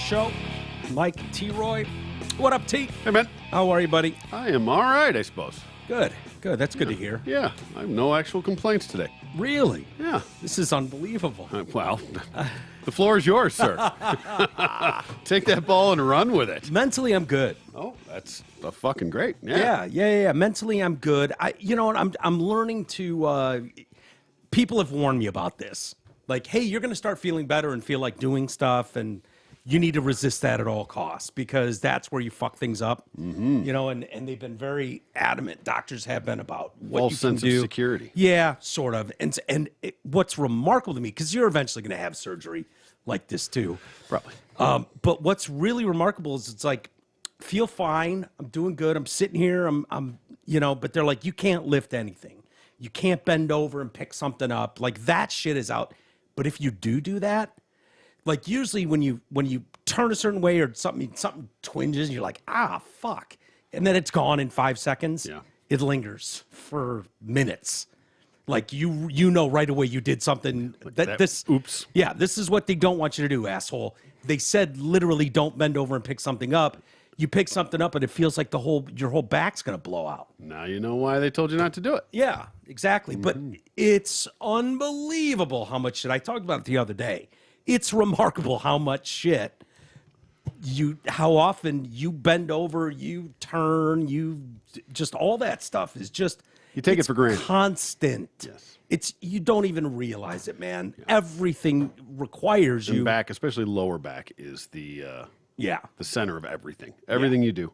show. Mike T-Roy. What up, T? Hey, man. How are you, buddy? I am all right, I suppose. Good. Good. That's good to hear. Yeah, I have no actual complaints today. Really? Yeah. This is unbelievable. Well, the floor is yours, sir. Take that ball and run with it. Mentally, I'm good. Oh, that's fucking great. Yeah. Yeah. Mentally, I'm good. You know what? I'm learning to. People have warned me about this. Like, hey, you're going to start feeling better and feel like doing stuff, and you need to resist that at all costs because that's where you fuck things up. Mm-hmm. You know, and they've been very adamant. Doctors have been about what False you can sense do. of security. Yeah, sort of. And what's remarkable to me, because you're eventually going to have surgery like this too. Probably. But what's really remarkable is it's like, feel fine. I'm doing good. I'm sitting here. I'm but they're like, you can't lift anything. You can't bend over and pick something up. Like that shit is out. But if you do that, like usually when you turn a certain way or something twinges, you're like, fuck. And then it's gone in 5 seconds. Yeah. It lingers for minutes. Like you know right away you did something oops. Yeah, this is what they don't want you to do, asshole. They said literally don't bend over and pick something up. You pick something up and it feels like your whole back's gonna blow out. Now you know why they told you not to do it. Yeah, exactly. Mm-hmm. But it's unbelievable how much shit. I talked about it the other day. It's remarkable how much shit how often you bend over, you turn, just all that stuff is just you take it for granted. Constant. Yes. You don't even realize it, man. Yeah. Everything requires you. Back, especially lower back, is the center of everything. Everything you do.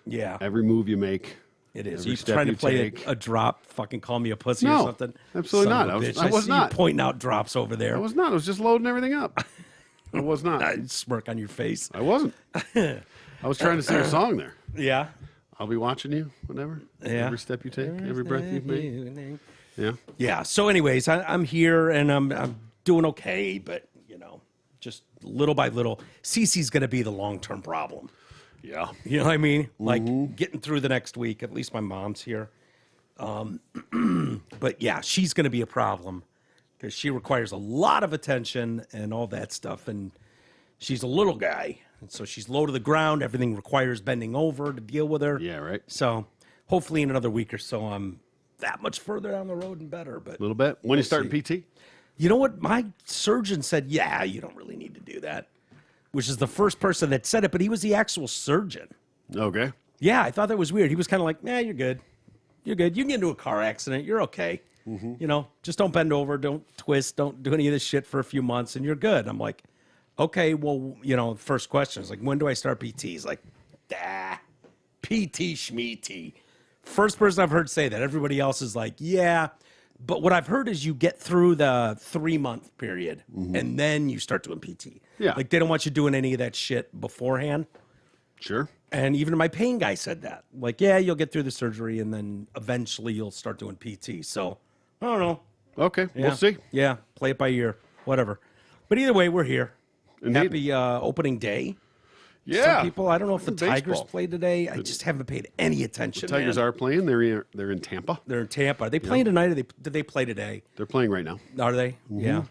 Yeah. Every move you make. It is. You trying to play a drop, fucking call me a pussy or something? Absolutely not. I was not. You pointing out drops over there. I was not. I was just loading everything up. I was not. Smirk on your face. I wasn't. I was trying to sing a song there. Yeah. I'll be watching you, whatever. Yeah. Every step you take, every breath you've made. Yeah. Yeah. So anyways, I'm here and I'm doing okay, but just little by little, Cece's going to be the long-term problem. Yeah. You know what I mean? Like getting through the next week, at least my mom's here. But yeah, she's going to be a problem because she requires a lot of attention and all that stuff. And she's a little guy. And so she's low to the ground. Everything requires bending over to deal with her. Yeah, right. So hopefully in another week or so, I'm that much further down the road and better. But a little bit. When you starting PT? You know what? My surgeon said, yeah, you don't really need to do that, which is the first person that said it, but he was the actual surgeon. Okay. Yeah, I thought that was weird. He was kind of like, you're good. You're good. You can get into a car accident. You're okay. Mm-hmm. Just don't bend over. Don't twist. Don't do any of this shit for a few months, and you're good. I'm like, okay, well, first question is like, when do I start PT? He's like, PT schmeety. First person I've heard say that. Everybody else is like, yeah. But what I've heard is you get through the 3-month period, and then you start doing PT. Yeah. Like, they don't want you doing any of that shit beforehand. Sure. And even my pain guy said that. Like, yeah, you'll get through the surgery, and then eventually you'll start doing PT. So, I don't know. Okay, Yeah. we'll see. Yeah, play it by ear. Whatever. But either way, we're here. Indeed. Happy opening day. Yeah. Some people, I don't know if the Tigers baseball. played today. I just haven't paid any attention. The Tigers are playing. They're in Tampa. They're in Tampa. Are they playing tonight? Or did they play today? They're playing right now. Are they? Yeah.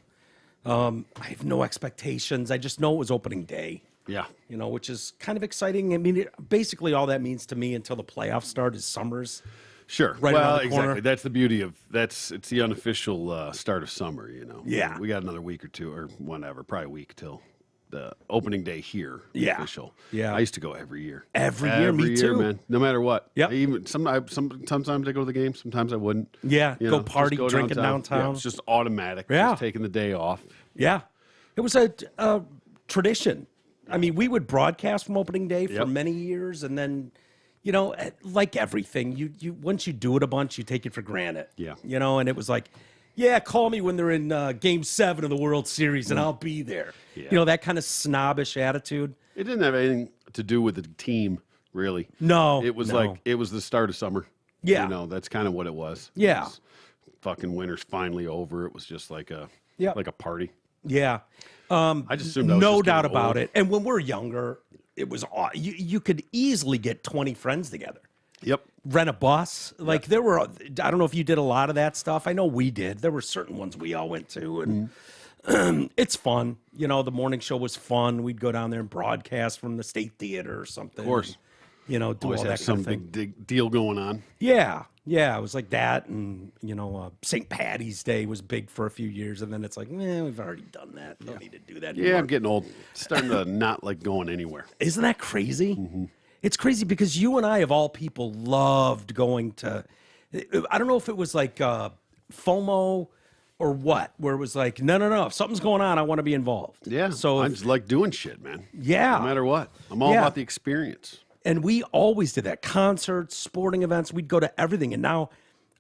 I have no expectations. I just know it was opening day. Yeah. Which is kind of exciting. I mean, basically all that means to me until the playoffs start is summers. Sure. Right well, around the corner. exactly. That's the beauty of it's the unofficial start of summer. Yeah. We got another week or two or whatever, probably a week till the opening day here. Yeah. Official. Yeah. I used to go every year. Every year, me too. Man. No matter what. Yep. Sometimes I go to the game. Sometimes I wouldn't. Yeah. Go party, just go drinking downtown. Yeah, it's just automatic. Yeah. Just taking the day off. Yeah. It was a tradition. I mean, we would broadcast from opening day for many years, and then, like everything, you once you do it a bunch, you take it for granted. Yeah. And it was like, yeah, call me when they're in Game 7 of the World Series, and I'll be there. Yeah. That kind of snobbish attitude. It didn't have anything to do with the team, really. No. It was like, it was the start of summer. Yeah. That's kind of what it was. Yeah. It was fucking winter's finally over. It was just like a party. Yeah. I just assumed I was no just doubt getting about old. it. And when we're younger, it was you could easily get 20 friends together. Yep. Rent a bus. Like there were, I don't know if you did a lot of that stuff. I know we did. There were certain ones we all went to, and It's fun. You know, the morning show was fun. We'd go down there and broadcast from the State Theater or something. Of course. You know, do Always all have that some kind of thing. big deal going on. Yeah. It was like that. And, you know, St. Patty's Day was big for a few years. And then it's like, we've already done that. Don't need to do that anymore. Yeah, I'm getting old. Starting to not like going anywhere. Isn't that crazy? It's crazy because you and I, of all people, loved going to, I don't know if it was like FOMO or what, where it was like, no, if something's going on, I want to be involved. Yeah, So, I just like doing shit, man. yeah. No matter what. I'm all Yeah. about the experience. And we always did that. Concerts, sporting events, we'd go to everything. And now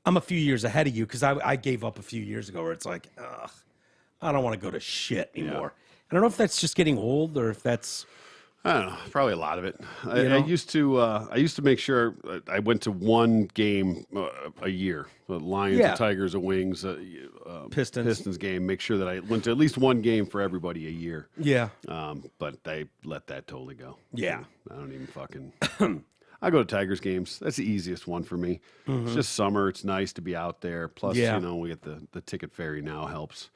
I'm a few years ahead of you because I gave up a few years ago where it's like, ugh, I don't want to go to shit anymore. I don't know if that's just getting old or if that's... I don't know. Probably a lot of it. I know? used to make sure I went to one game a year. The Lions, Yeah. the Tigers, the Wings, Pistons. game. Make sure that I went to at least one game for everybody a year. Yeah. But I let that totally go. Yeah. I don't even fucking. I go to Tigers games. That's the easiest one for me. It's just summer. It's nice to be out there. Plus, Yeah. you know, we get the ticket ferry now helps.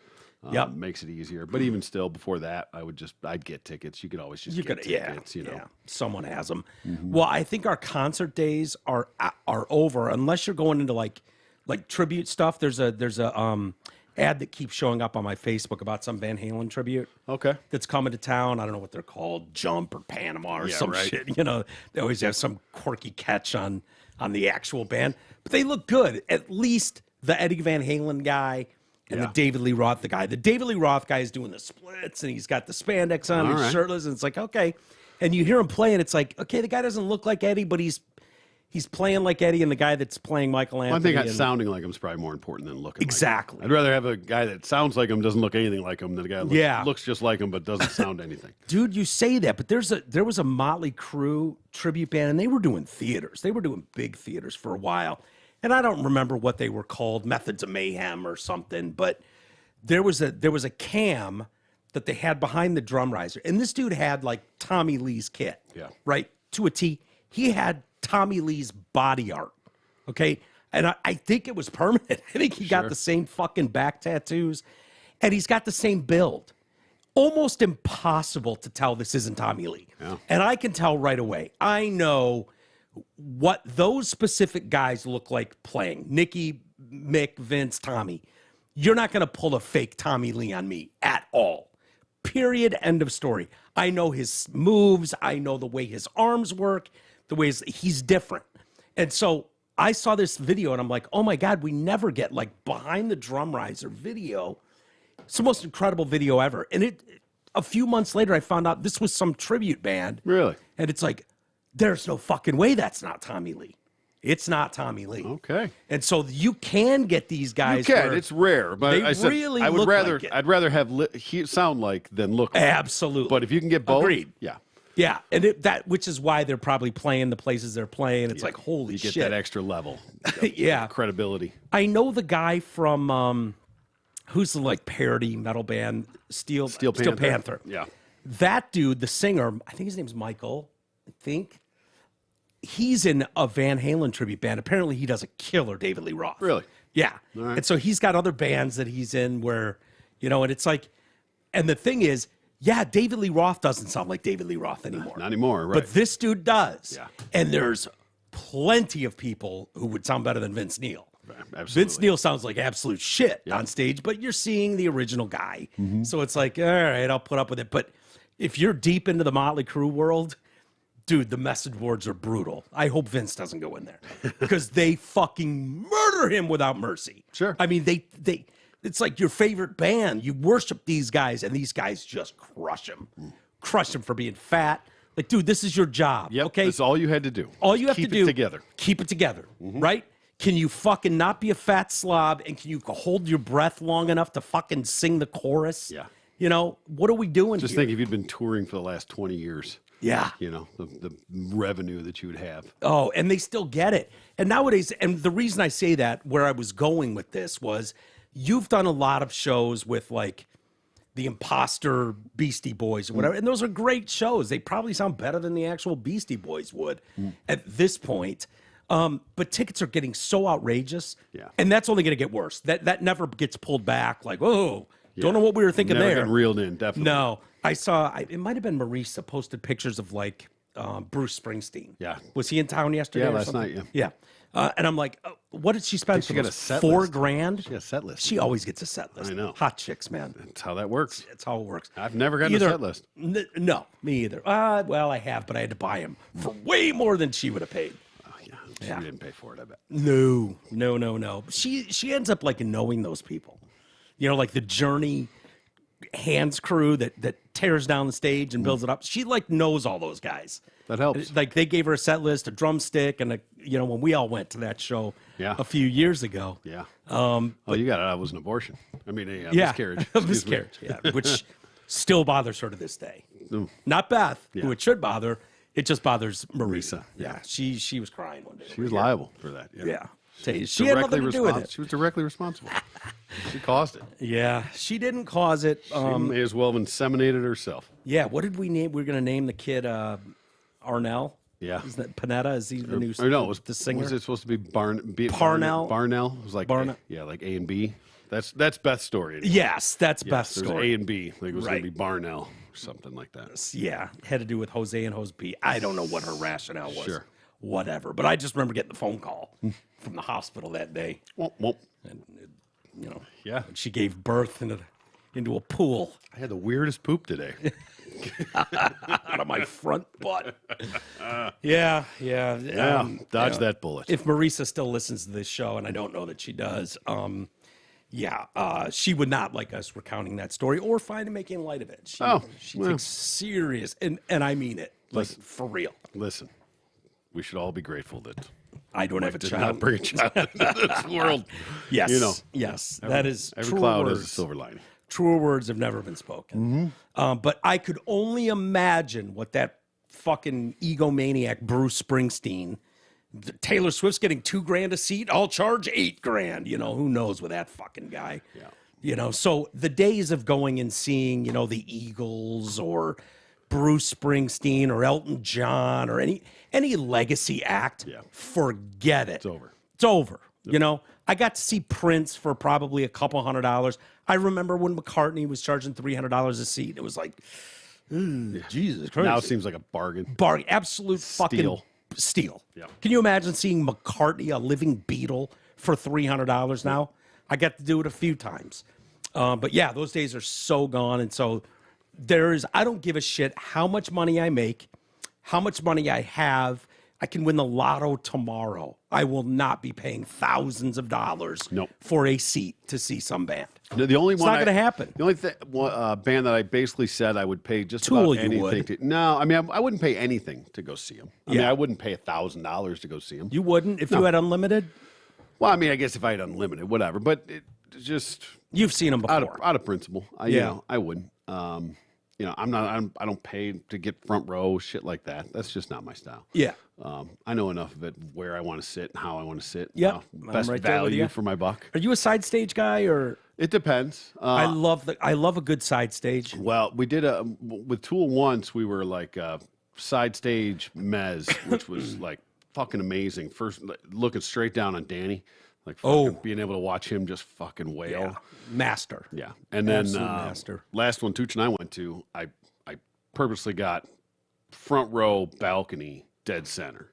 Yep. Makes it easier. But even still, before that, I'd get tickets. You could always just get tickets. You know. Yeah, someone has them. Well, I think our concert days are over unless you're going into like tribute stuff. There's a ad that keeps showing up on my Facebook about some Van Halen tribute. Okay. That's coming to town. I don't know what they're called, Jump or Panama or Yeah, some right. shit. You know, they always have some quirky catch on the actual band, but they look good. At least the Eddie Van Halen guy. And Yeah. the David Lee Roth, the guy. The David Lee Roth guy is doing the splits, and he's got the spandex on, All and he's right. shirtless, and it's like, okay. And you hear him play, and it's like, okay, the guy doesn't look like Eddie, but he's playing like Eddie, and the guy that's playing Michael I Anthony. think and- sounding like him is probably more important than looking Exactly. like him. I'd rather have a guy that sounds like him, doesn't look anything like him, than a guy that looks just like him, but doesn't sound anything. Dude, you say that, but there was a Motley Crue tribute band, and they were doing theaters. They were doing big theaters for a while. And I don't remember what they were called, Methods of Mayhem or something, but there was a cam that they had behind the drum riser. And this dude had like Tommy Lee's kit. Yeah. Right? To a T. He had Tommy Lee's body art. Okay. And I think it was permanent. I think he got the same fucking back tattoos. And he's got the same build. Almost impossible to tell this isn't Tommy Lee. Yeah. And I can tell right away. I know what those specific guys look like playing. Nicky, Mick, Vince, Tommy. You're not going to pull a fake Tommy Lee on me at all. Period. End of story. I know his moves. I know the way his arms work, the ways he's different. And so I saw this video and I'm like, oh my God, we never get like behind the drum riser video. It's the most incredible video ever. And a few months later, I found out this was some tribute band. Really? And it's like, there's no fucking way that's not Tommy Lee. It's not Tommy Lee. Okay. And so you can get these guys. You can. where It's rare, but they I said really I would look rather. like it. I'd rather have sound like than look like. Absolutely. But if you can get both, Agreed. yeah, Yeah, and which is why they're probably playing the places they're playing. It's like, holy you get shit. that extra level, Yeah. credibility. I know the guy from who's the like parody metal band Steel Panther. Yeah. That dude, the singer, I think his name's Michael. I think he's in a Van Halen tribute band. Apparently, he does a killer David Lee Roth. Really? Yeah. right. And so he's got other bands that he's in where, you know, and it's like, and the thing is, yeah, David Lee Roth doesn't sound like David Lee Roth anymore. Not anymore, right? But this dude does. Yeah. And there's plenty of people who would sound better than Vince Neil. Absolutely. Vince Neil sounds like absolute shit on stage, but you're seeing the original guy. So it's like, all right, I'll put up with it. But if you're deep into the Motley Crue world, dude, the message boards are brutal. I hope Vince doesn't go in there because they fucking murder him without mercy. Sure. I mean, they it's like your favorite band. You worship these guys, and these guys just crush them. Crush them for being fat. Like, dude, this is your job. Yep, Okay. that's all you had to do. All you have Keep to do, it together. keep it together, right? Can you fucking not be a fat slob, and can you hold your breath long enough to fucking sing the chorus? Yeah. You know, what are we doing Just here? think if you'd been touring for the last 20 years, Yeah. you know, the revenue that you would have. Oh, and they still get it. And nowadays, and the reason I say that, where I was going with this was, you've done a lot of shows with like the Imposter Beastie Boys or whatever, and those are great shows. They probably sound better than the actual Beastie Boys would at this point. But tickets are getting so outrageous, Yeah. and that's only going to get worse. That never gets pulled back. Like, oh, Don't know what we were thinking Never there. getting reeled in, definitely. No, I saw. It might have been Marisa posted pictures of like Bruce Springsteen. Yeah. Was he in town yesterday? Yeah, or last something? night, yeah. And I'm like, what did she spend? she for got those? a set $4 list. grand. She got a set list. She always gets a set list. I know. Hot chicks, man. That's how that works. That's how it works. I've never gotten a set list. No, me either. Well, I have, but I had to buy them for way more than she would have paid. Oh, yeah. She didn't pay for it, I bet. No. She ends up like knowing those people. You know, like the Journey hands crew that tears down the stage and builds it up. She like knows all those guys. That helps. Like they gave her a set list, a drumstick, and when we all went to that show a few years ago. Yeah. You got it. That was an abortion. I mean, a miscarriage. A miscarriage, which still bothers her to this day. Not Beth, who it should bother. It just bothers Marisa. Yeah. She was crying one day. She was liable for that. Yeah. She had nothing to do with it. She was directly responsible. She caused it. Yeah, she didn't cause it. She may as well have inseminated herself. Yeah, what did we name? We're going to name the kid Arnell. Yeah. Isn't that Panetta? Is he the new Or no, it was the singer? Was it supposed to be Parnell? Barnell? It was like Barnell. like A and B. That's Beth's story. Anyway. Yes, that's Beth's There's story. A and B. Like it was going to Right. be Barnell or something like that. Yeah, had to do with Jose and Jose B. I don't know what her rationale was. Sure. Whatever. But I just remember getting the phone call from the hospital that day. Womp. And, Yeah. she gave birth into a pool I had the weirdest poop today. out of my front butt. Yeah. Dodge that bullet. If Marisa still listens to this show, and I don't know that she does, she would not like us recounting that story or find making light of it. She takes serious, and I mean it, like for real. Listen, we should all be grateful that I don't have a did child. not bring a child into this world. Yes, yes, that is Every true cloud words. has a silver lining. Truer words have never been spoken. But I could only imagine what that fucking egomaniac Bruce Springsteen, Taylor Swift's getting $2 grand a seat. I'll charge $8 grand. Who knows with that fucking guy? Yeah. So the days of going and seeing, the Eagles or Bruce Springsteen or Elton John or any legacy act, forget it. It's over. It's over. I got to see Prince for probably a couple $100. I remember when McCartney was charging $300 a seat. It was like, Jesus Christ. Now it seems like a bargain. Absolute fucking steal. Yeah. Can you imagine seeing McCartney, a living Beatle, for $300 now? I got to do it a few times. But yeah, those days are so gone. And so I don't give a shit how much money I make, how much money I have. I can win the lotto tomorrow. I will not be paying thousands of dollars for a seat to see some band. No, the only It's one not going to happen. The only band that I basically said I would pay just Tool, about you anything. would. No, I mean I wouldn't pay anything to go see them. I mean I wouldn't pay $1,000 to go see them. You wouldn't if you had unlimited? Well, I mean I guess if I had unlimited, whatever. But it just You've seen them before. out of principle. I wouldn't. I don't pay to get front row, shit like that. That's just not my style. Yeah. I know enough of it, where I want to sit and how I want to sit. Yep. Best right there with value you. for my buck. Are you a side stage guy or? It depends. I love a good side stage. Well, we did with Tool once. We were like side stage mez, which was like fucking amazing. First, looking straight down on Danny, like being able to watch him just fucking wail. Yeah. Master. Yeah, and then Absolute master. Last one Tooch and I went to, I purposely got front row balcony, dead center.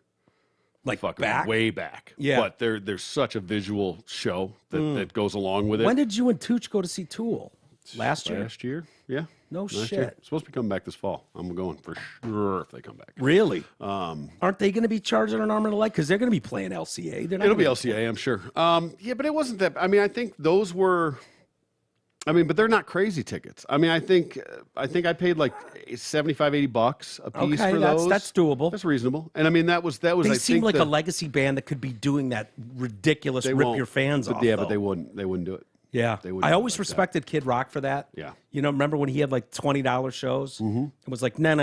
Like Fucking back? way back. Yeah. But there's such a visual show that goes along with it. When did you and Tooch go to see Tool? Last year? Last year, yeah. No Last shit. year. Supposed to be coming back this fall. I'm going for sure if they come back. Really? Aren't they going to be charging an arm and a leg? Because they're going to be playing LCA. They're not It'll be gonna LCA, I'm sure. Yeah, but it wasn't that. I mean, I think those were. I mean, but they're not crazy tickets. I mean, I think I paid like $75, $80 a piece Okay, for those. that's doable. That's reasonable. And I mean, that was. They I seem think like a legacy band that could be doing that ridiculous they rip won't. your fans But off. yeah, though. but they wouldn't do it. Yeah, They wouldn't I do it always like that. respected Kid Rock for that. Yeah. Remember when he had like $20 shows? Mm-hmm. It was like, no.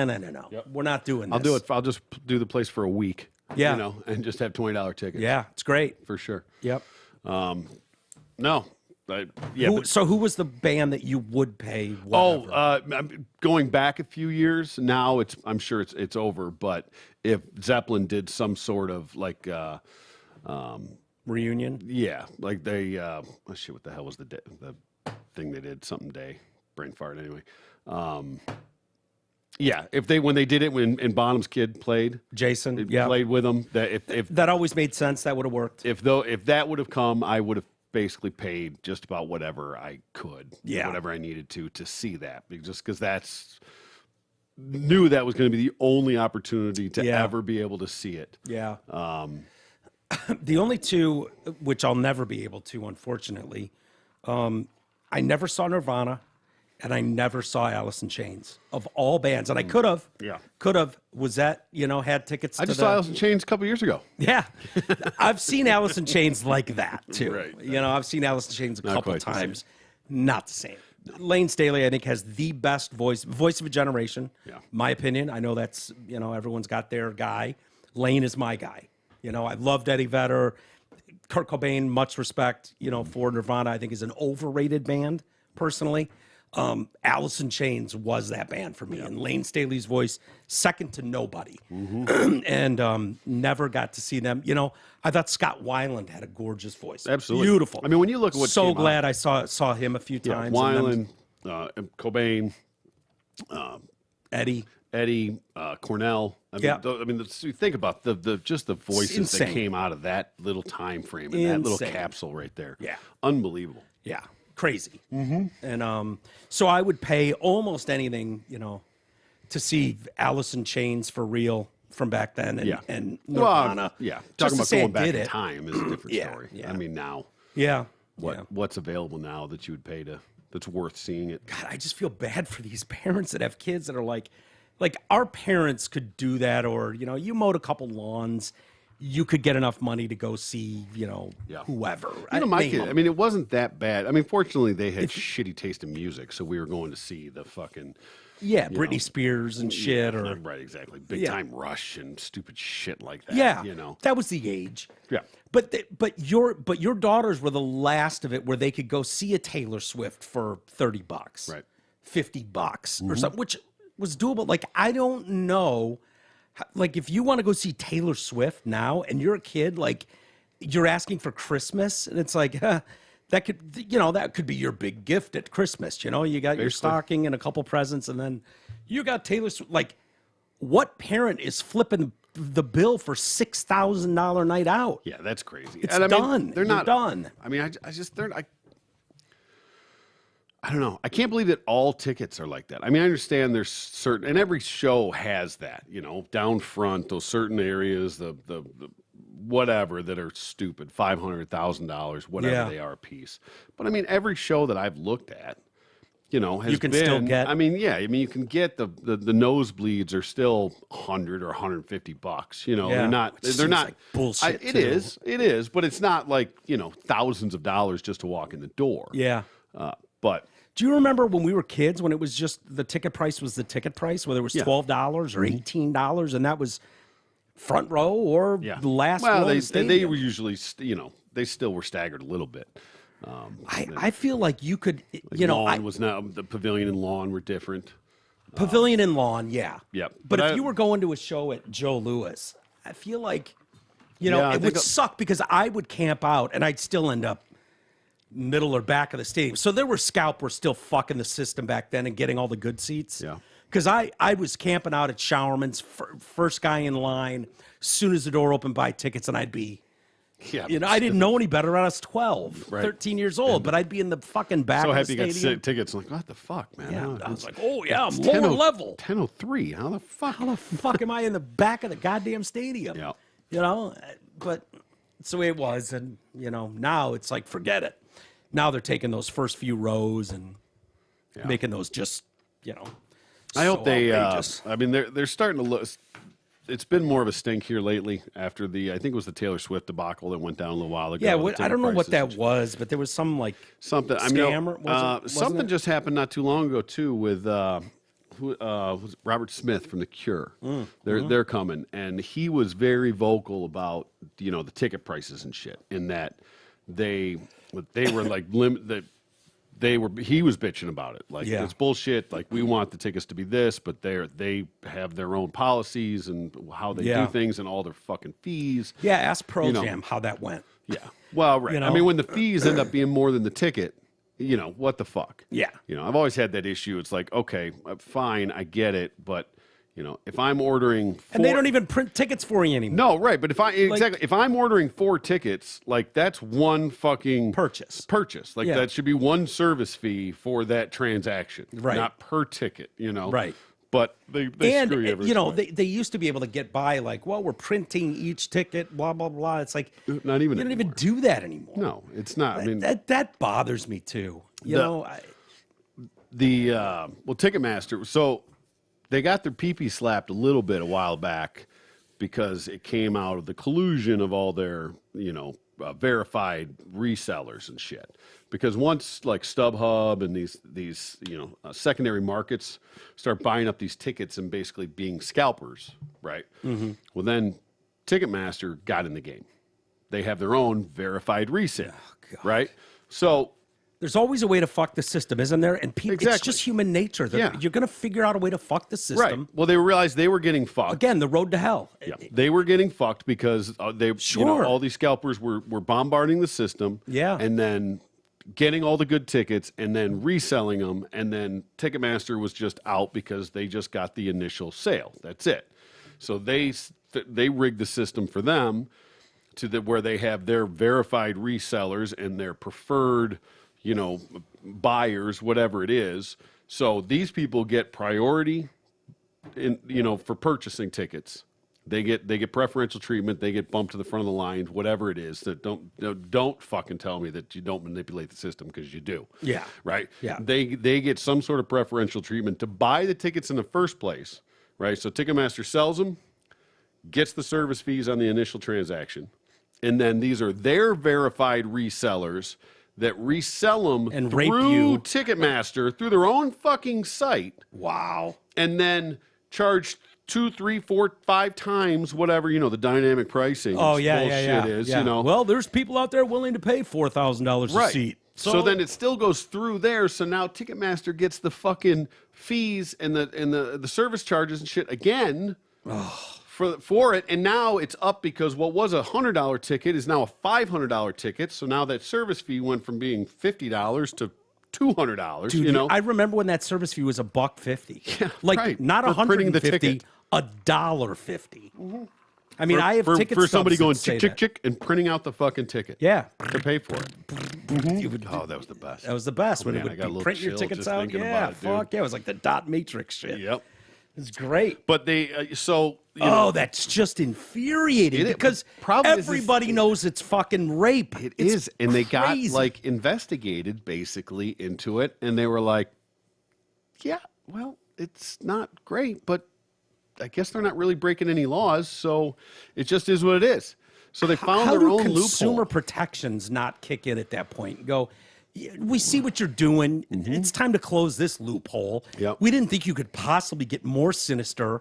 We're not doing this. I'll do it. I'll just do the place for a week. Yeah. And just have $20 tickets. Yeah, it's great. for sure. Yep. No. Who was the band that you would pay? Whatever? Going back a few years now, I'm sure it's over. But if Zeppelin did some sort of like, Reunion. yeah, like they, what the hell was the thing they did, something day, brain fart anyway. Yeah, when they did it when Bonham's kid played, Jason, played with them, that if that always made sense, that would have worked. if that would have come, I would have basically paid just about whatever I could, whatever I needed to see that, just because knew that was going to be the only opportunity to ever be able to see it. Yeah. The only two, which I'll never be able to, unfortunately, I never saw Nirvana, and I never saw Alice in Chains of all bands, and I could have. Yeah. Could have. Was that, had tickets I just saw Alice in Chains a couple years ago. Yeah. I've seen Alice in Chains like that, too. Right. I've seen Alice in Chains a couple quite the times. Not the same. Lane Staley, I think, has the best voice of a generation. Yeah. My opinion. I know that's, everyone's got their guy. Lane is my guy. I loved Eddie Vedder. Kurt Cobain, much respect, for Nirvana, I think is an overrated band, personally. Alice in Chains was that band for me. And Lane Staley's voice, second to nobody. And never got to see them. I thought Scott Weiland had a gorgeous voice. Absolutely. Beautiful. I mean, when you look at what so glad I saw him a few times. Weiland, Cobain, Eddie, Cornell. You think about just the voices that came out of that little time frame and that little capsule right there. Yeah. Unbelievable. Yeah. Crazy. And so I would pay almost anything, to see Alice in Chains for real from back then and Nirvana. Talking about going back in time is a different story. Yeah. I mean, now. Yeah. What's available now that you would pay that's worth seeing it? God, I just feel bad for these parents that have kids that are like our parents could do that, or, you mowed a couple lawns. You could get enough money to go see, whoever. My kid, it wasn't that bad. I mean, fortunately, they had shitty taste in music, so we were going to see the fucking... Yeah, Britney Spears and shit. Right, exactly. Big Time Rush and stupid shit like that. Yeah, that was the age. Yeah. But your daughters were the last of it where they could go see a Taylor Swift for $30, right, $50 or something, which was doable. Like, I don't know... Like, if you want to go see Taylor Swift now and you're a kid, like, you're asking for Christmas, and it's like, that could be your big gift at Christmas. You got your stocking and a couple presents, and then you got Taylor Swift. Like, what parent is flipping the bill for $6,000 night out? Yeah, that's crazy. It's done. They're not done. I mean, I don't know. I can't believe that all tickets are like that. I mean, I understand there's certain, and every show has that, down front, those certain areas, the whatever that are stupid, $500,000, whatever they are a piece. But I mean, every show that I've looked at, has you can still get. I mean, you can get the nosebleeds are still $100 or $150. They're not. They're not like bullshit. It is, but it's not like thousands of dollars just to walk in the door. Yeah. But do you remember when we were kids, when it was just the ticket price was the ticket price, whether it was $12 or $18, and that was front row or the last row? Well, they were usually, they still were staggered a little bit. I feel like you could, lawn was not, the pavilion and lawn were different. Pavilion and lawn, yeah. Yep. But if you were going to a show at Joe Louis, I feel like, it would suck because I would camp out and I'd still end up middle or back of the stadium. So there were still fucking the system back then and getting all the good seats. Yeah. Because I was camping out at Showerman's, first guy in line, as soon as the door opened, buy tickets, and I'd be, I didn't know any better. I was 12, 13 years old, but I'd be in the fucking back of the stadium. So happy you got tickets. Like, what the fuck, man? Yeah, I was like, I'm lower level. 10:03. How the fuck am I in the back of the goddamn stadium? Yeah. But it's the way it was. And, now it's like, forget it. Now they're taking those first few rows and making those just, I hope they. outrageous. I mean, they're starting to look. It's been more of a stink here lately after I think it was the Taylor Swift debacle that went down a little while ago. Yeah, I don't know what that was, but there was some something. Scam. Something just happened not too long ago too with was Robert Smith from The Cure. They're coming, and he was very vocal about the ticket prices and shit, in that they were like he was bitching about it. Like, it's bullshit. Like, we want the tickets to be this, but they have their own policies and how they do things and all their fucking fees. Yeah, ask Pearl Jam how that went. Yeah. Well, right. I mean, when the fees end up being more than the ticket, you know, what the fuck? Yeah. You know, I've always had that issue. It's like, okay, fine, I get it, but you know, if I'm ordering and they don't even print tickets for you anymore. No, right, but if I'm ordering 4 tickets, like that's one fucking Purchase. Like that should be one service fee for that transaction, right? Not per ticket, you know, right? But they screw you every you know, time. they used to be able to get by like, well, we're printing each ticket, blah blah blah. It's like not even you don't anymore. even do that anymore. No, it's not. I mean, that bothers me too. You know, Ticketmaster. So they got their pee-pee slapped a little bit a while back because it came out of the collusion of all their, you know, verified resellers and shit. Because once like StubHub and these you know secondary markets start buying up these tickets and basically being scalpers, right? Mm-hmm. Well, then Ticketmaster got in the game. They have their own verified resale, right? So there's always a way to fuck the system, isn't there? And people, exactly. It's just human nature. You're going to figure out a way to fuck the system. Right. Well, they realized they were getting fucked. Again, the road to hell. Yeah. They were getting fucked because you know, all these scalpers were bombarding the system. Yeah. And then getting all the good tickets and then reselling them. And then Ticketmaster was just out because they just got the initial sale. That's it. So they rigged the system for them to where they have their verified resellers and their preferred, you know, buyers, whatever it is. So these people get priority in, you know, for purchasing tickets. They get preferential treatment. They get bumped to the front of the line, whatever it is. That don't fucking tell me that you don't manipulate the system, because you do. Yeah. Right. Yeah. They get some sort of preferential treatment to buy the tickets in the first place. Right. So Ticketmaster sells them, gets the service fees on the initial transaction, and then these are their verified resellers that resell them and through rape you. Ticketmaster through their own fucking site. Wow. And then charge 2, 3, 4, 5 times whatever, you know, the dynamic pricing bullshit is, you know. Well, there's people out there willing to pay $4,000 a seat. So then it still goes through there. So now Ticketmaster gets the fucking fees and the service charges and shit again. For it, and now it's up because what was a $100 ticket is now a $500 ticket. So now that service fee went from being $50 to $200. Dude, you know, I remember when that service fee was $1.50. Yeah, like right. not For printing the $150, ticket. $1.50. I mean, I have tickets for somebody going chick and printing out the fucking ticket. Yeah, to pay for it. Oh, that was the best. That was the best when man, it I would got a be little print your chill tickets just out. thinking Yeah, about it, dude. fuck yeah, it was like the dot matrix shit. Yep. It's great. But they you know, that's just infuriating because probably everybody knows it's fucking rape. It It's is, and they got crazy. like investigated basically into it, and they were like, "Yeah, well, it's not great, but I guess they're not really breaking any laws, so it just is what it is." So they found How their do own consumer loophole. protections not kick in at that point and go, we see what you're doing. It's time to close this loophole. Yep. We didn't think you could possibly get more sinister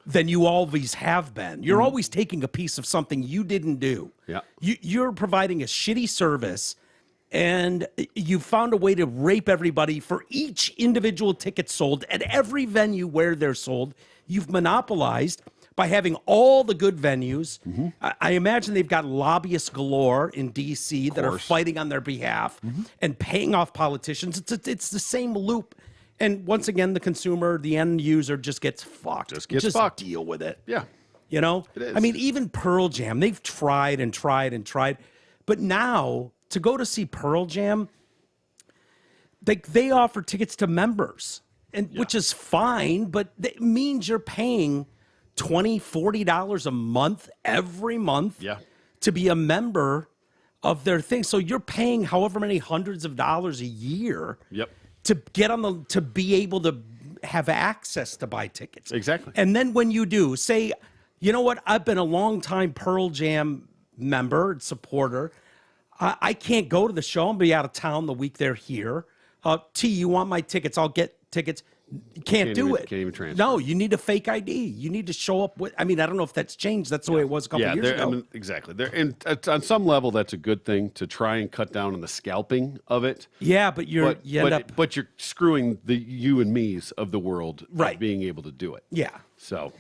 than you always have been. You're always taking a piece of something you didn't do. Yeah. You're providing a shitty service, and you found a way to rape everybody for each individual ticket sold at every venue where they're sold. You've monopolized by having all the good venues. I imagine they've got lobbyists galore in D.C. that are fighting on their behalf and paying off politicians. It's the same loop. And once again, the consumer, the end user just gets fucked. Just fucked. Deal with it. Yeah. You know? It is. I mean, even Pearl Jam, they've tried and tried and tried. But now, to go to see Pearl Jam, they offer tickets to members, which is fine, but it means you're paying $20, $40 a month every month to be a member of their thing. So you're paying however many hundreds of dollars a year to get on to be able to have access to buy tickets. Exactly. And then when you do, say, you know what, I've been a long time Pearl Jam member, supporter. I can't go to the show. I'm be out of town the week they're here. T, you want my tickets? I'll get tickets. You can't do it. Can't even transfer. No, you need a fake ID. You need to show up with. I mean, I don't know if that's changed. That's the way it was a couple years ago. I mean, exactly. And on some level, that's a good thing to try and cut down on the scalping of it. Yeah, but you end up. But you're screwing the you and me's of the world of being able to do it. Yeah. So.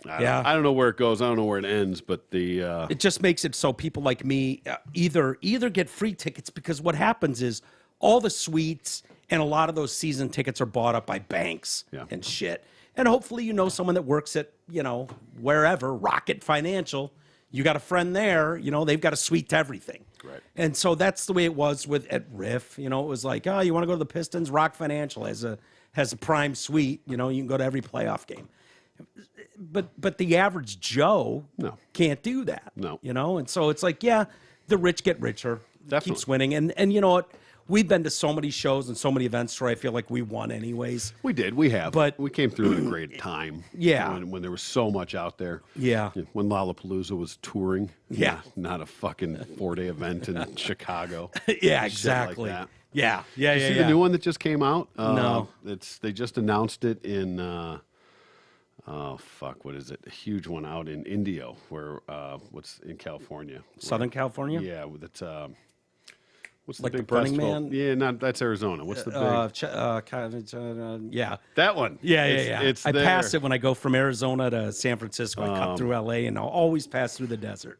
I don't know where it goes. I don't know where it ends, but it just makes it so people like me either get free tickets, because what happens is all the suites and a lot of those season tickets are bought up by banks and shit. And hopefully you know someone that works at, wherever, Rocket Financial. You got a friend there, they've got a suite to everything. Right. And so that's the way it was at Riff. It was like, oh, you want to go to the Pistons? Rock Financial has a prime suite. You can go to every playoff game. But the average Joe can't do that. No. And so it's like, the rich get richer. Definitely. Keeps winning. And you know what? We've been to so many shows and so many events where I feel like we won anyways. We did. We have. But we came through at a great time. Yeah. When there was so much out there. Yeah. When Lollapalooza was touring. Yeah. Not a fucking 4-day event in Chicago. Yeah, exactly. Like that. Yeah. Did you see the new one that just came out? No. They just announced it in what is it? A huge one out in Indio, where what's in California? Southern California? Yeah, with it. What's like the big the Burning festival? Man? Yeah, that's Arizona. What's the big? Yeah. That one. Yeah. It's I there. pass it when I go from Arizona to San Francisco. I cut through LA and I'll always pass through the desert.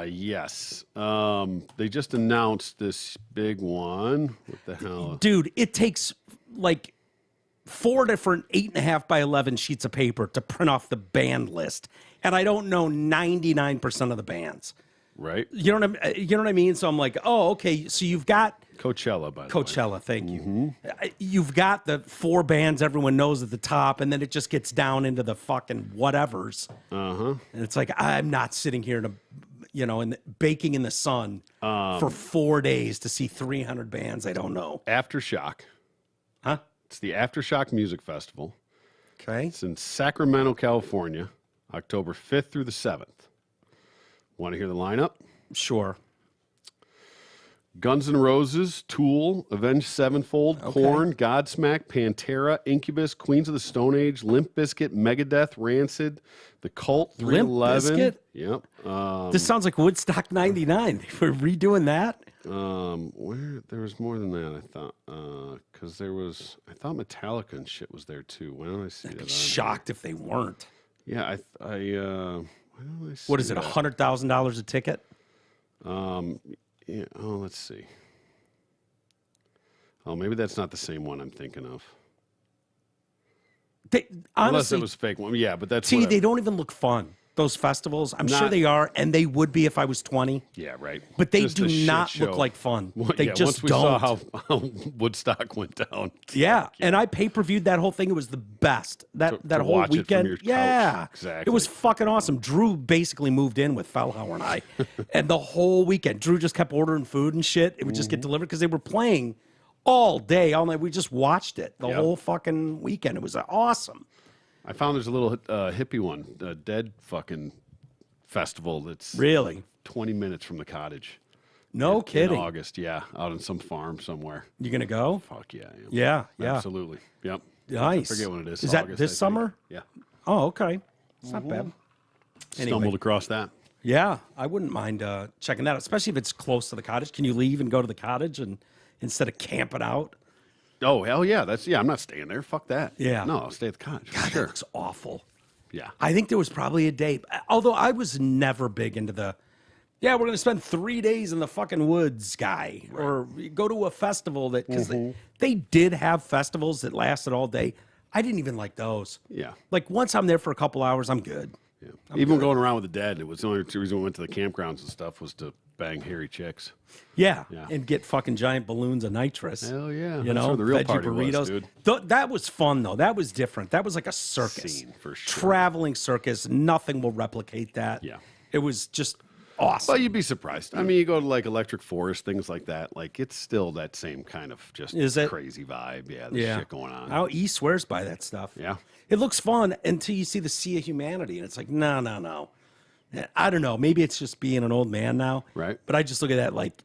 Yes. They just announced this big one. What the hell? Dude, it takes like 4 different 8.5 by 11 sheets of paper to print off the band list. And I don't know 99% of the bands. Right. You know what I mean? So I'm like, oh, okay. So you've got Coachella, by the way. Coachella, thank you. You've got the 4 bands everyone knows at the top, and then it just gets down into the fucking whatevers. And it's like, I'm not sitting here baking in the sun for 4 days to see 300 bands I don't know. Aftershock. Huh? It's the Aftershock Music Festival. Okay. It's in Sacramento, California, October 5th through the 7th. Want to hear the lineup? Sure. Guns N' Roses, Tool, Avenged Sevenfold, Korn, Godsmack, Pantera, Incubus, Queens of the Stone Age, Limp Bizkit, Megadeth, Rancid, The Cult, 311. Limp Bizkit? Yep. This sounds like Woodstock 99. They were redoing that. Where there was more than that, I thought, because I thought Metallica and shit was there too. Why don't I see I'd that? be shocked if they weren't. Yeah, why don't I see What is it, that? $100,000 a ticket? Yeah. Oh, let's see. Oh, maybe that's not the same one I'm thinking of. They, Unless honestly, it was fake one. Yeah, but that's they don't even look fun. Those festivals, I'm sure they are, and they would be if I was 20. Yeah, right. But they Just do a shit not show. look like fun. They Once just we don't. saw how Woodstock went down. Yeah, and I pay-per-viewed that whole thing. It was the best. That To whole watch it from weekend. your couch. Yeah, Exactly. It was fucking awesome. Drew basically moved in with Fellhauer and I, and the whole weekend, Drew just kept ordering food and shit. It would just get delivered because they were playing all day, all night. We just watched it the whole fucking weekend. It was awesome. I found there's a little hippie one, a dead fucking festival that's Really? 20 minutes from the cottage. No In kidding. August, yeah, out on some farm somewhere. You gonna go? Fuck yeah, I am. Yeah. Absolutely. Yep. Nice. I forget when it is. Is that August, this I think. summer? Yeah. Oh, okay. It's not bad. Anyway. Stumbled across that. Yeah, I wouldn't mind checking that out, especially if it's close to the cottage. Can you leave and go to the cottage and instead of camping out? Oh, hell yeah. I'm not staying there. Fuck that. Yeah. No, I'll stay at the cottage. for God, sure. that looks awful. Yeah. I think there was probably a day, although I was never big into we're going to spend 3 days in the fucking woods guy, or go to a festival because they did have festivals that lasted all day. I didn't even like those. Yeah. Like once I'm there for a couple hours, I'm good. Yeah. Even going around with the dead, it was the only reason we went to the campgrounds and stuff was to bang hairy chicks. Yeah, Yeah. and get fucking giant balloons of nitrous. Hell yeah. You That's know, where the real veggie party was, burritos. dude. That was fun though. That was different. That was like a circus. Scene, for sure. Traveling circus. Nothing will replicate that. Yeah. It was just awesome. Well, you'd be surprised. I mean, you go to like Electric Forest, things like that. Like, it's still that same kind of just Is it? crazy vibe. Yeah, there's shit going on. Oh, E swears by that stuff. Yeah. It looks fun until you see the sea of humanity, and it's like, no. I don't know. Maybe it's just being an old man now. Right. But I just look at that like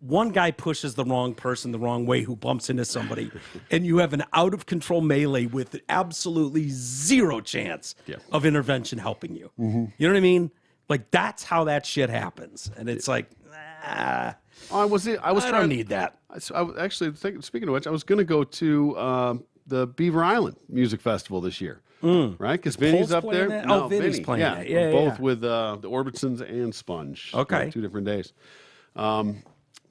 one guy pushes the wrong person the wrong way who bumps into somebody, and you have an out of control melee with absolutely zero chance of intervention helping you. You know what I mean? Like that's how that shit happens, and it's like, I don't need that. I was actually speaking of which, I was going to go to the Beaver Island Music Festival this year, right? Because Vinny's Pole's up there. playing that? Oh, Vinny's Vinny, playing yeah, that. Yeah, both yeah. with the Orbitsons and Sponge. Okay. 2 different days.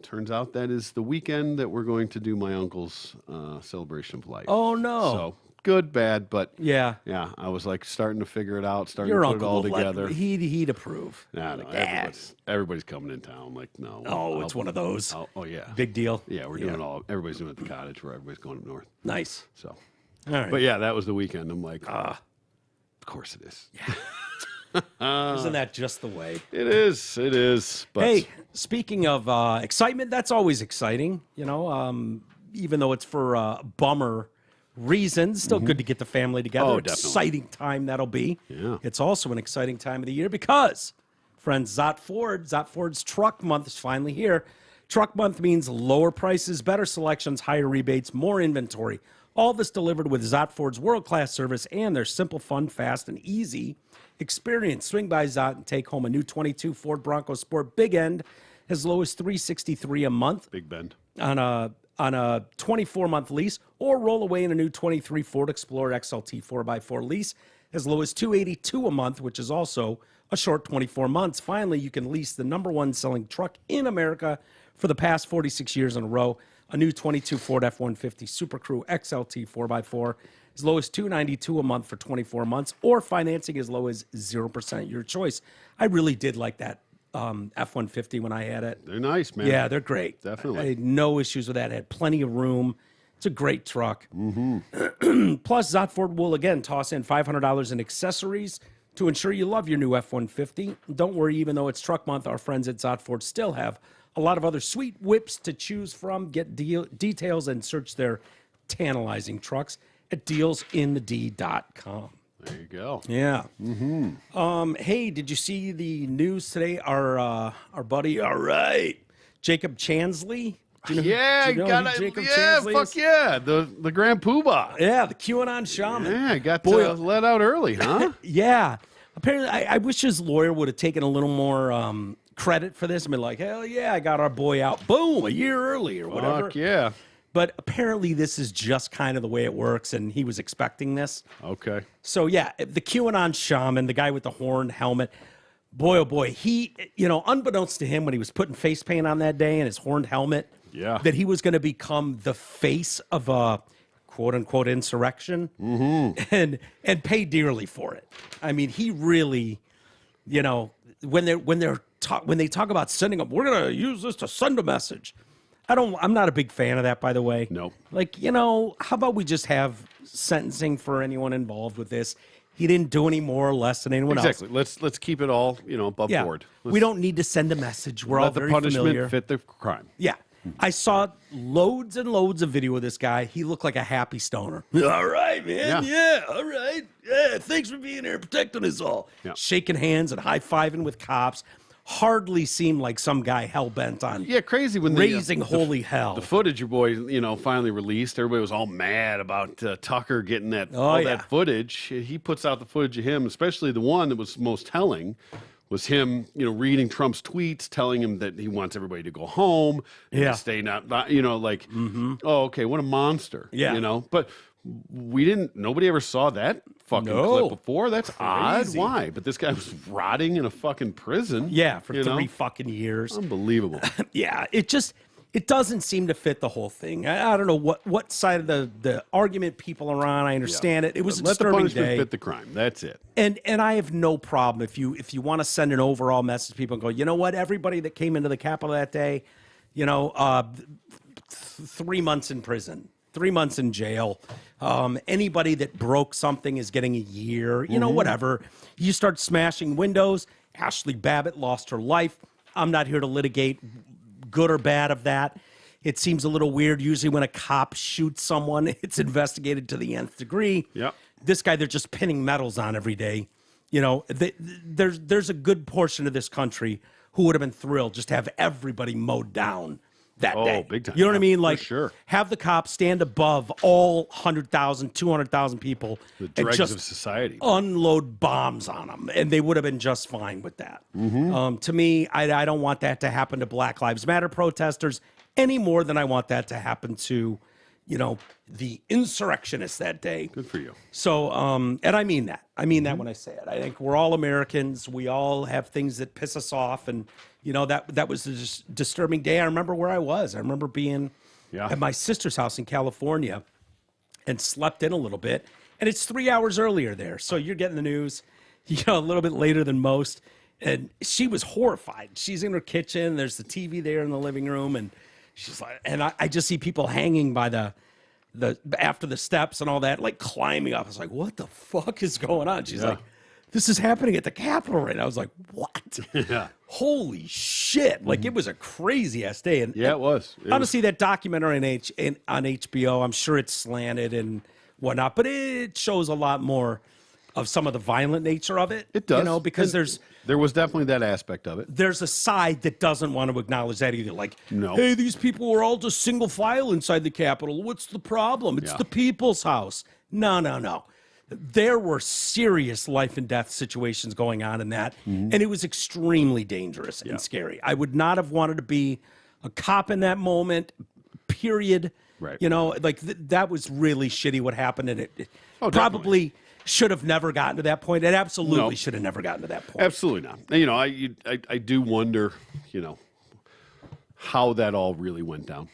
turns out that is the weekend that we're going to do my uncle's celebration of life. Oh, no. So good, bad, but Yeah. I was like starting to figure it out, starting Your to put it uncle all will together. He'd approve. No, everybody's coming in town. Like, no. Oh, it's one of those. Oh, yeah. Big deal. Yeah, we're doing everybody's doing it at the cottage where everybody's going up north. Nice. So, all right. but yeah, that was the weekend. I'm like, of course it is. Isn't that just the way? It is. But Hey, speaking of excitement, that's always exciting. You know, even though it's for bummer reasons, still good to get the family together. Oh, definitely. Exciting time that'll be. Yeah. It's also an exciting time of the year because, friends, Ford's Truck Month is finally here. Truck Month means lower prices, better selections, higher rebates, more inventory. All this delivered with Ford's world-class service and their simple, fun, fast, and easy experience. Swing by Zot and take home a new 22 Ford Bronco Sport Big End as low as $363 a month. Big Bend. On a 24-month lease, or roll away in a new 23 Ford Explorer XLT 4x4 lease as low as $282 a month, which is also a short 24 months. Finally, you can lease the #1 selling truck in America for the past 46 years in a row, a new 22 Ford F-150 Super Crew XLT 4x4 as low as $292 a month for 24 months, or financing as low as 0%, your choice. I really did like that F-150 when I had it. They're nice, man. Yeah, they're great. Definitely. I had no issues with that. It had plenty of room. It's a great truck. Mm-hmm. Plus, Ford will again toss in $500 in accessories to ensure you love your new F-150. Don't worry, even though it's Truck Month, our friends at Ford still have a lot of other sweet whips to choose from. Get details and search their tantalizing trucks at dealsinded.com. There you go. Yeah. Mm-hmm. Hey, did you see the news today? Our buddy, Jacob Chansley. Do you know who Jacob Chansley fuck is? yeah, the Grand Poobah. Yeah, the QAnon shaman. Yeah, got let out early, huh? Yeah. Apparently, I wish his lawyer would have taken a little more credit for this and been like, hell yeah, I got our boy out, boom, a year early or whatever. Fuck yeah. But apparently this is just kind of the way it works, and he was expecting this. Okay. So, yeah, the QAnon shaman, the guy with the horned helmet, boy, oh boy, he, unbeknownst to him when he was putting face paint on that day and his horned helmet, that he was going to become the face of a quote-unquote insurrection and pay dearly for it. I mean, he really, when they talk about sending up, we're going to use this to send a message. I'm not a big fan of that, by the way. Nope. Like, how about we just have sentencing for anyone involved with this? He didn't do any more or less than anyone else. Exactly. Let's keep it all, above board. We don't need to send a message. We're all let the very punishment familiar. fit the crime. Yeah. I saw loads and loads of video of this guy. He looked like a happy stoner. All right, man. Yeah, all right. Yeah, thanks for being here, protecting us all. Yeah. Shaking hands and high-fiving with cops. Hardly seemed like some guy hell-bent on crazy when raising holy hell. The footage your boy, finally released. Everybody was all mad about Tucker getting that that footage. He puts out the footage of him, especially the one that was most telling, was him, reading Trump's tweets, telling him that he wants everybody to go home and to stay not oh, okay, what a monster. Yeah. But nobody ever saw that fucking clip before. That's crazy. Odd. Why? But this guy was rotting in a fucking prison. Yeah, for 3 fucking years. Unbelievable. Yeah, it doesn't seem to fit the whole thing. I don't know what side of the argument people are on. I understand it. It was a Let the disturbing punishment day. fit the crime. That's it. And I have no problem if you want to send an overall message to people and go, you know what, everybody that came into the Capitol that day, 3 months in prison. 3 months in jail. Anybody that broke something is getting a year, whatever. You start smashing windows. Ashley Babbitt lost her life. I'm not here to litigate good or bad of that. It seems a little weird. Usually when a cop shoots someone, it's investigated to the nth degree. Yep. This guy, they're just pinning medals on every day. There's a good portion of this country who would have been thrilled just to have everybody mowed down that day. Big time. You know what I mean? Like, for sure. Have the cops stand above all 100,000, 200,000 people The and dregs just of society. unload bombs on them, and they would have been just fine with that. To me, I don't want that to happen to Black Lives Matter protesters any more than I want that to happen to, the insurrectionists that day. Good for you. So, and I mean that. I mean that when I say it. I think we're all Americans. We all have things that piss us off, and that was a disturbing day. I remember where I was. I remember being at my sister's house in California, and slept in a little bit. And it's 3 hours earlier there, so you're getting the news, a little bit later than most. And she was horrified. She's in her kitchen. There's the TV there in the living room, and she's like, and I just see people hanging by the after the steps and all that, like climbing up. I was like, what the fuck is going on? She's like, this is happening at the Capitol right now. I was like, what? Yeah. Holy shit. Like, it was a crazy ass day. And it was. Honestly, that documentary on HBO, I'm sure it's slanted and whatnot, but it shows a lot more of some of the violent nature of it. It does. Because there was definitely that aspect of it. There's a side that doesn't want to acknowledge that either. Like, no. Hey, these people were all just single file inside the Capitol. What's the problem? It's the people's house. No. There were serious life and death situations going on in that, and it was extremely dangerous and scary. I would not have wanted to be a cop in that moment, period. Right. That was really shitty what happened, and it probably should have never gotten to that point. It absolutely should have never gotten to that point. Absolutely not. I do wonder, how that all really went down.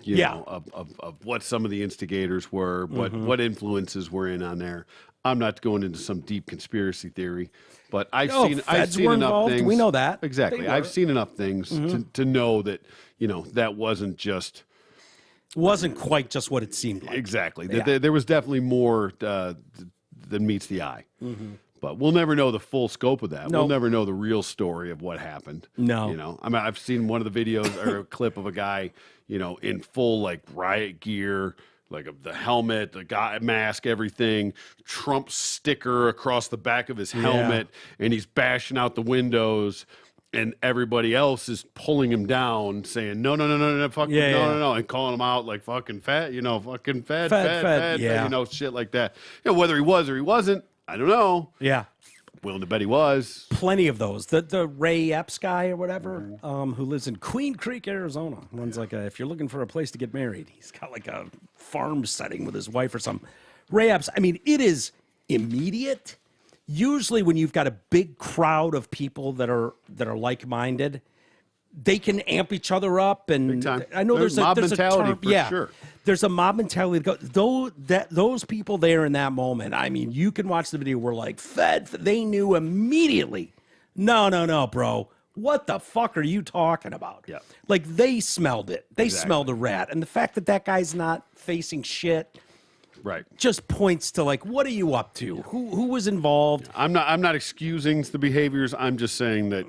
Of what some of the instigators were, what influences were in on there. I'm not going into some deep conspiracy theory, but I've seen enough things. We know that. Exactly. I've seen enough things to know that, that wasn't just... wasn't quite just what it seemed like. Exactly. Yeah. There was definitely more than meets the eye. But we'll never know the full scope of that. We'll never know the real story of what happened. No. I mean, I've seen one of the videos or a clip of a guy, in full like riot gear, like the helmet, the guy mask, everything, Trump sticker across the back of his helmet, and he's bashing out the windows. And everybody else is pulling him down, saying, no, fucking, no, and calling him out like fucking fat, fucking fat, shit like that. Whether he was or he wasn't, I don't know. Yeah. Willing to bet he was. Plenty of those. The Ray Epps guy or whatever, who lives in Queen Creek, Arizona, runs if you're looking for a place to get married, he's got like a farm setting with his wife or something. Ray Epps, I mean, it is immediate. Usually when you've got a big crowd of people that are like-minded, they can amp each other up, and I know there's mob mentality a term, for sure. There's a mob mentality. Those people there in that moment, I mean, you can watch the video. Were like they knew immediately. No, bro. What the fuck are you talking about? Yeah, like they smelled it. They smelled a rat, and the fact that guy's not facing shit. Right. Just points to like, what are you up to? Who was involved? I'm not excusing the behaviors. I'm just saying that,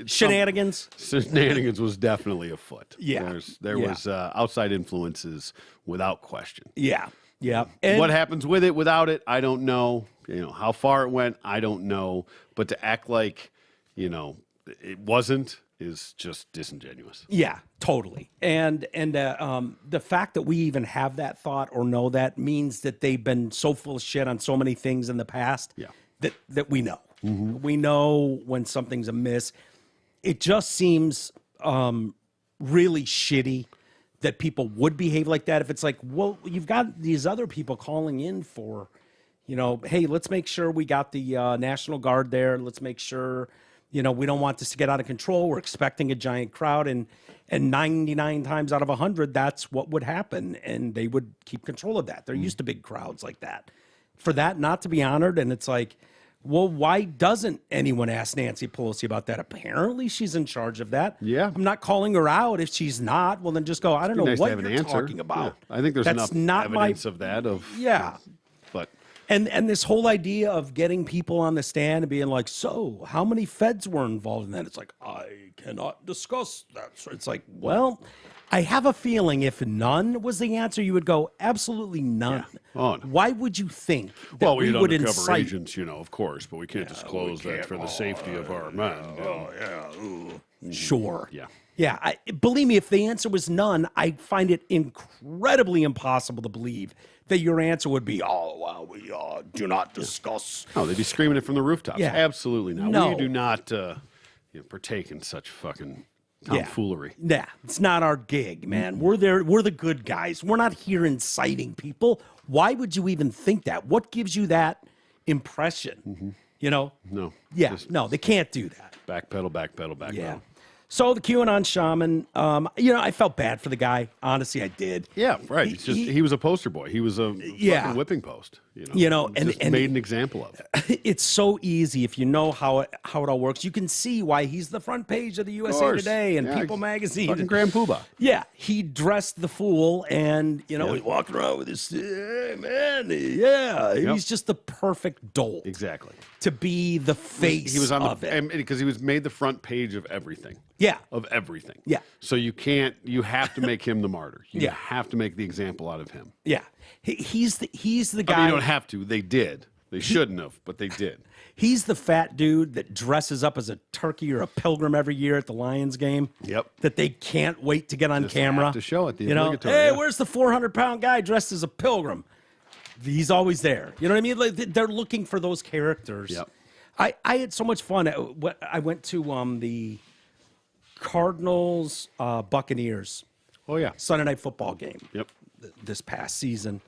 shenanigans. Shenanigans was definitely afoot. Yeah. There was outside influences without question. Yeah. Yeah. And what happens with it, without it, I don't know. How far it went, I don't know. But to act like, it wasn't is just disingenuous. Yeah, totally. And the fact that we even have that thought or know that means that they've been so full of shit on so many things in the past that we know. We know when something's amiss. It just seems really shitty that people would behave like that. If it's like, well, you've got these other people calling in for, hey, let's make sure we got the National Guard there. Let's make sure... we don't want this to get out of control. We're expecting a giant crowd, and 99 times out of 100, that's what would happen, and they would keep control of that. They're used to big crowds like that. For that not to be honored, and it's like, well, why doesn't anyone ask Nancy Pelosi about that? Apparently, she's in charge of that. Yeah. I'm not calling her out. If she's not, well, then just go, I don't know what you're talking about. Yeah. I think there's enough evidence of that. But... And this whole idea of getting people on the stand and being like, so how many feds were involved in that? It's like, I cannot discuss that. So it's like, well, I have a feeling if none was the answer, you would go, absolutely none. Yeah. Oh, no. Why would you think that we would incite agents, of course, but we can't disclose that for the safety of our men. Sure. Yeah. Yeah. Believe me, if the answer was none, I find it incredibly impossible to believe that your answer would be, we do not discuss. Oh, they'd be screaming it from the rooftops. Yeah. Absolutely not. No. We do not partake in such fucking tomfoolery. Yeah, it's not our gig, man. We're there. We're the good guys. We're not here inciting people. Why would you even think that? What gives you that impression? You know? No. Yeah, no, they can't do that. Backpedal, backpedal, backpedal. Yeah. So the QAnon shaman, I felt bad for the guy. Honestly, I did. Yeah, right. He was a poster boy. He was a fucking whipping post. And made an example of. It's so easy if you know how it all works. You can see why he's the front page of the USA Today and People Magazine. Fucking Grand Poobah. Yeah, he dressed the fool, and he walked around with his hey, man. Yeah, he's just the perfect dolt. Exactly. To be the face. He was on of it because he was made the front page of everything. Yeah. Of everything. Yeah. So you have to make him the martyr. You have to make the example out of him. Yeah. He's the guy. I mean, you don't have to. They did. They shouldn't have, but they did. He's the fat dude that dresses up as a turkey or a pilgrim every year at the Lions game. Yep. That they can't wait to get on camera. Have to show it. Hey, where's the 400-pound guy dressed as a pilgrim? He's always there. You know what I mean? Like, they're looking for those characters. Yep. I had so much fun. I went to the Cardinals Buccaneers. Oh yeah. Sunday night football game. Yep. This past season,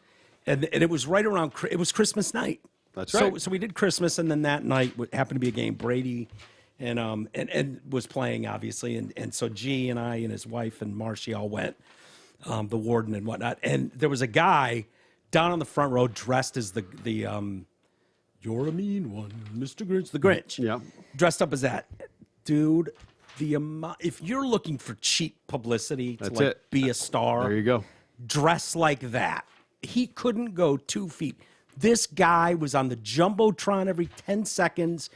and it was right around. It was Christmas night. That's right. So we did Christmas, and then that night happened to be a game. Brady and was playing obviously, and so G and I and his wife and Marcy all went, the warden and whatnot. And there was a guy down on the front row dressed as the you're a mean one, Mr. Grinch, the Grinch. Yeah. Dressed up as that, dude. If you're looking for cheap publicity to be a star, there you go. Dress like that. He couldn't go 2 feet. This guy was on the Jumbotron every 10 seconds.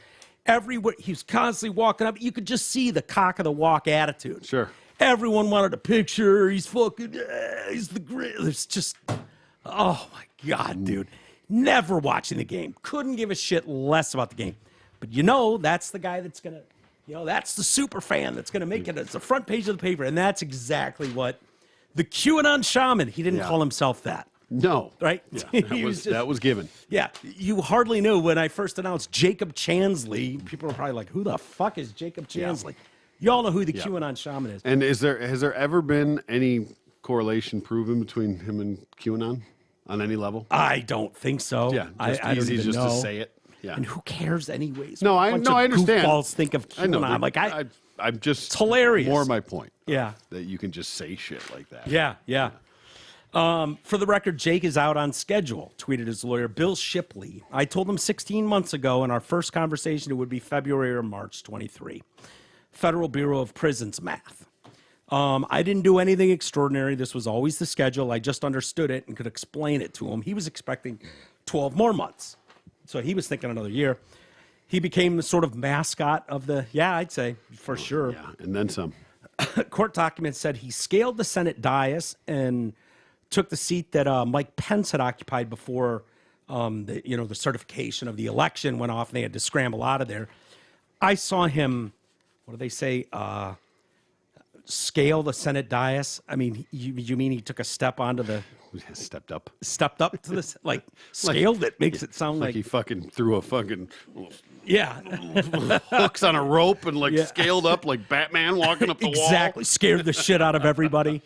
Everywhere. He was constantly walking up. You could just see the cock of the walk attitude. Sure. Everyone wanted a picture. He's fucking, he's the great. It's just, oh my God, dude. Never watching the game. Couldn't give a shit less about the game. But that's the guy that's going to, that's the super fan that's going to make it. It's the front page of the paper. And that's exactly what the QAnon shaman, he didn't call himself that. No. Right? Yeah, that was given. Yeah. You hardly knew when I first announced Jacob Chansley. People were probably like, who the fuck is Jacob Chansley? You all know who the QAnon shaman is. And has there ever been any correlation proven between him and QAnon on any level? I don't think so. Yeah. I don't even know. To say it. Yeah. And who cares anyways? No, I understand. Goofballs think of QAnon. I'm just. It's hilarious. More my point. Yeah. That you can just say shit like that. Yeah. For the record, Jake is out on schedule, tweeted his lawyer, Bill Shipley. I told him 16 months ago in our first conversation it would be February or March 23. Federal Bureau of Prisons math. I didn't do anything extraordinary. This was always the schedule. I just understood it and could explain it to him. He was expecting 12 more months. So he was thinking another year. He became the sort of mascot of I'd say, for sure. Yeah, and then some. Court documents said he scaled the Senate dais and took the seat that Mike Pence had occupied before the certification of the election went off and they had to scramble out of there. I saw him, what do they say, scale the Senate dais? I mean, you mean he took a step onto the... Stepped up to this, like scaled it, makes it sound like he fucking threw a fucking hooks on a rope and scaled up like Batman walking up the wall. Exactly, scared the shit out of everybody.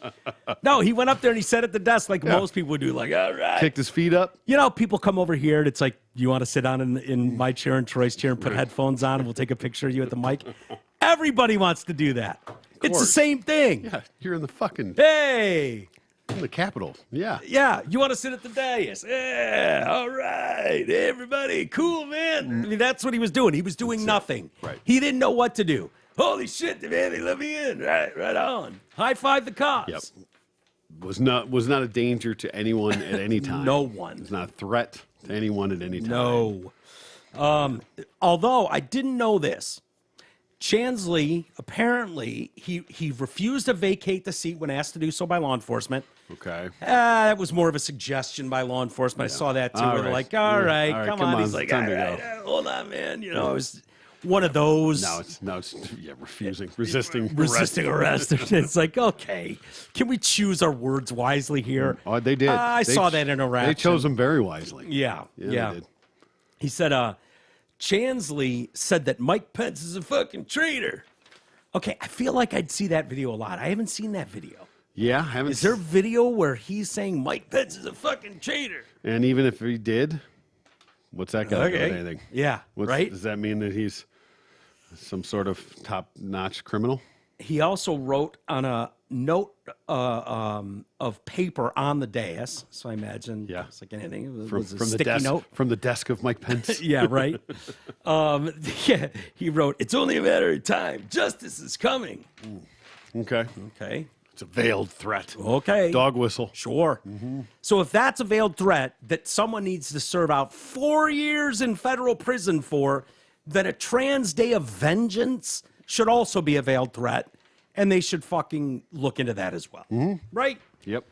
No, he went up there and he sat at the desk like most people would do, like, all right. Kicked his feet up. People come over here and it's like, you want to sit down in my chair and Troy's chair and put headphones on and we'll take a picture of you at the mic. Everybody wants to do that. It's the same thing. Yeah, you're in the fucking... Hey! In the Capitol, yeah. Yeah, you want to sit at the dais. Yeah, all right, everybody, cool, man. I mean, that's what he was doing. He was doing nothing. Right. He didn't know what to do. Holy shit, man, they let me in. Right on. High five the cops. Yep. Was not a danger to anyone at any time. No one. It's not a threat to anyone at any time. No. Although I didn't know this. Chansley, apparently, he refused to vacate the seat when asked to do so by law enforcement. Okay. That was more of a suggestion by law enforcement. I saw that too. Where they're like, all right, come on. He's like, all right, hold on, man. It was one of those. Now it's resisting arrest. It's like, okay, can we choose our words wisely here? Oh, they did. I saw that interaction. They chose them very wisely. Yeah. They did. He said, Chansley said that Mike Pence is a fucking traitor. Okay, I feel like I'd see that video a lot. I haven't seen that video. Yeah, I haven't. Is there a video where he's saying Mike Pence is a fucking traitor? And even if he did, what's that got to do with anything? Yeah, right? Does that mean that he's some sort of top-notch criminal? He also wrote on a note of paper on the dais. So I imagine it's like anything. It was a sticky note. From the desk of Mike Pence. Yeah, right. Yeah, he wrote, "It's only a matter of time. Justice is coming." Okay. Okay. It's a veiled threat. Okay. Dog whistle. Sure. So if that's a veiled threat that someone needs to serve out 4 years in federal prison for, then a trans day of vengeance should also be a veiled threat, and they should fucking look into that as well. Right? Yep.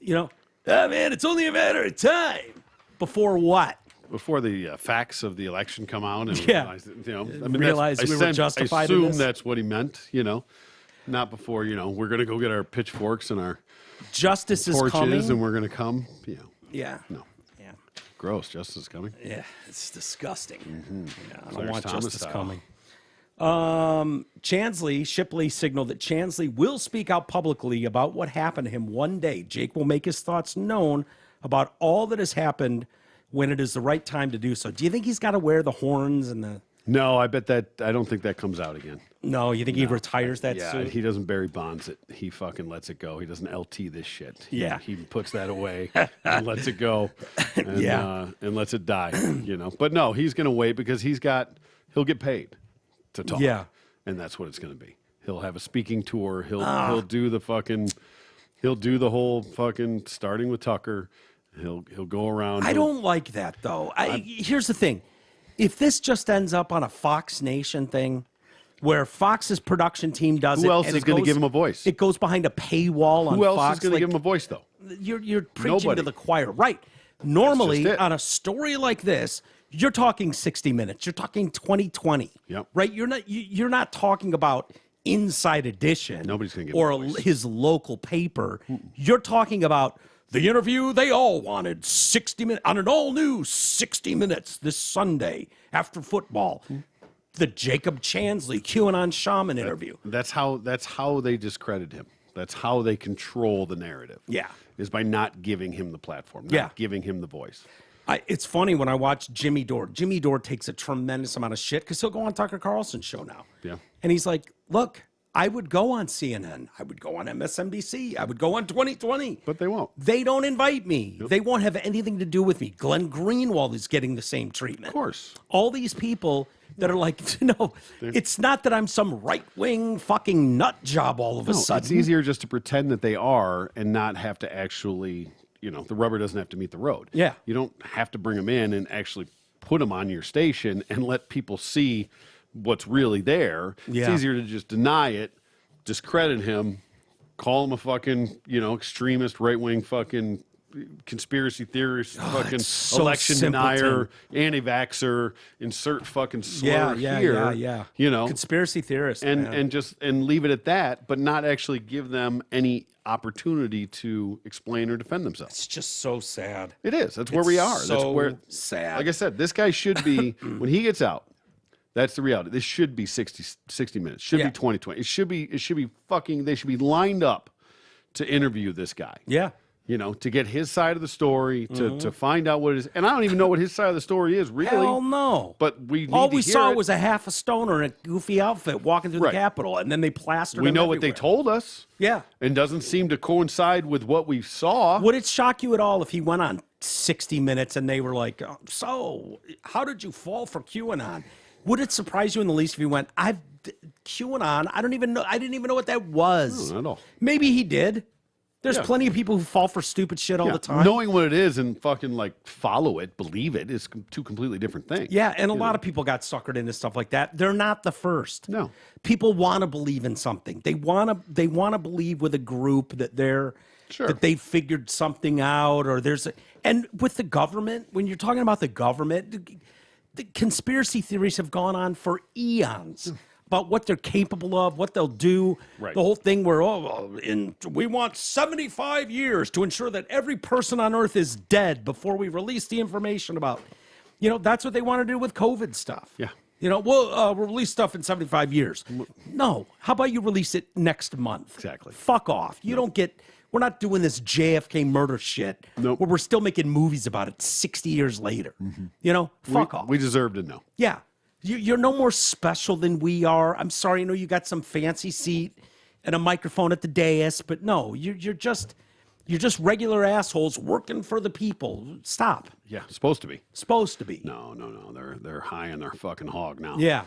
You know, man, it's only a matter of time. Before what? Before the facts of the election come out, and realize we were justified I in assume this? that's what he meant. Not before we're gonna go get our pitchforks and our Justice is torches, coming. and we're gonna come. Yeah. No. Yeah. Gross. Justice is coming. Yeah. It's disgusting. Yeah, I don't Clarence want Thomas justice style. coming. Shipley signaled that Chansley will speak out publicly about what happened to him one day. Jake will make his thoughts known about all that has happened when it is the right time to do so. Do you think he's got to wear the horns and the... No, I don't think that comes out again. No, you think he retires that Yeah, suit? he doesn't Barry Bonds it. He fucking lets it go. He doesn't LT this shit. He puts that away and lets it go, and, and lets it die. But no, he's gonna wait because he'll get paid to talk. Yeah, and that's what it's gonna be. He'll have a speaking tour. He'll do the whole fucking starting with Tucker. He'll go around. I don't like that though. Here's the thing: if this just ends up on a Fox Nation thing, where Fox's production team does it, who else is going to give him a voice? It goes behind a paywall on Fox. Who else is going to give him a voice, though? You're preaching Nobody. to the choir, right? Normally, on a story like this, you're talking 60 minutes. You're talking 2020, Yep. right? You're not talking about Inside Edition. Nobody's going to give him a voice. His local paper. You're talking about the interview they all wanted, 60 minutes on an all-new 60 Minutes this Sunday after football. The Jacob Chansley QAnon shaman interview. That's how they discredit him. That's how they control the narrative. Yeah. Is by not giving him the platform, not giving him the voice. It's funny when I watch Jimmy Dore. Jimmy Dore takes a tremendous amount of shit because he'll go on Tucker Carlson's show now. Yeah. And he's like, look, I would go on CNN. I would go on MSNBC. I would go on 2020. But they won't. They don't invite me. They won't have anything to do with me. Glenn Greenwald is getting the same treatment. Of course. All these people that are like, no, it's not that I'm some right-wing fucking nut job all of a sudden. It's easier just to pretend that they are and not have to actually, the rubber doesn't have to meet the road. Yeah. You don't have to bring them in and actually put them on your station and let people see what's really there. Yeah. It's easier to just deny it, discredit him, call him a fucking, extremist, right-wing fucking conspiracy theorist, fucking so election simpleton. denier, anti-vaxxer, insert fucking slur here. Yeah. Conspiracy theorist. and leave it at that, but not actually give them any opportunity to explain or defend themselves. It's just so sad. It is. That's where we are. So That's where sad. Like I said, this guy should be when he gets out. That's the reality. This should be 60 minutes. Should be 2020. It should be fucking. They should be lined up to interview this guy. Yeah. To get his side of the story, to find out what it is. And I don't even know what his side of the story is, really. Hell no. But all we saw it. was a half a stoner in a goofy outfit walking through the Capitol, and then they plastered We him know what they everywhere. told us. Yeah. And doesn't seem to coincide with what we saw. Would it shock you at all if he went on 60 Minutes and they were like, so how did you fall for QAnon? Would it surprise you in the least if he went, QAnon, I didn't even know what that was. No, not at all. Maybe he did. There's plenty of people who fall for stupid shit all the time. Knowing what it is and fucking follow it, believe it, is two completely different things. Yeah, and a lot of people got suckered into stuff like that. They're not the first. No. People want to believe in something. They want to believe with a group that that they figured something out, or and with the government, when you're talking about the government, the conspiracy theories have gone on for eons. About what they're capable of, what they'll do. Right. The whole thing where, we want 75 years to ensure that every person on Earth is dead before we release the information about. That's what they want to do with COVID stuff. Yeah. We'll release stuff in 75 years. No. How about you release it next month? Exactly. Fuck off. We're not doing this JFK murder shit Nope. where we're still making movies about it 60 years later. Fuck off. We deserve to know. Yeah. You're no more special than we are. I'm sorry, I know you got some fancy seat and a microphone at the dais, but no, you're just regular assholes working for the people. Stop. Yeah, supposed to be. Supposed to be. No. They're high on their fucking hog now. Yeah.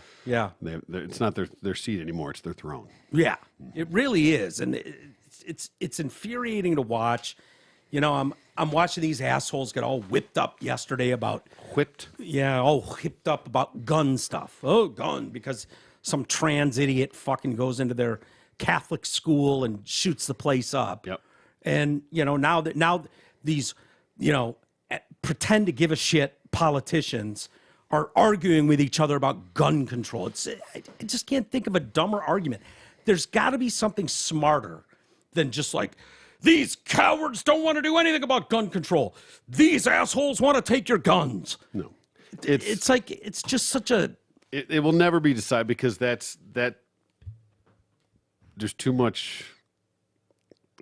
It's not their seat anymore. It's their throne. Yeah, it really is, and it's infuriating to watch. I'm watching these assholes get all whipped up yesterday about Whipped. Yeah, all whipped up about gun stuff. Oh, gun, because some trans idiot fucking goes into their Catholic school and shoots the place up. Yep. And now these pretend to give a shit politicians are arguing with each other about gun control. I just can't think of a dumber argument. There's got to be something smarter than just like, these cowards don't want to do anything about gun control. These assholes want to take your guns. No. It's just such a... It will never be decided because there's too much...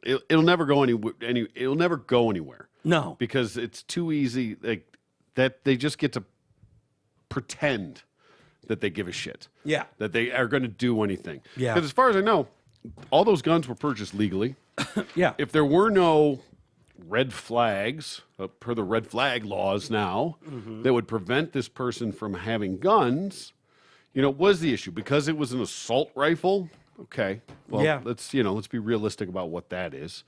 It'll never go it'll never go anywhere. No. Because it's too easy that they just get to pretend that they give a shit. Yeah. That they are going to do anything. Yeah. Because as far as I know, all those guns were purchased legally. Yeah. If there were no red flags, per the red flag laws now, that would prevent this person from having guns, was the issue. Because it was an assault rifle, okay. Well, yeah. let's be realistic about what that is.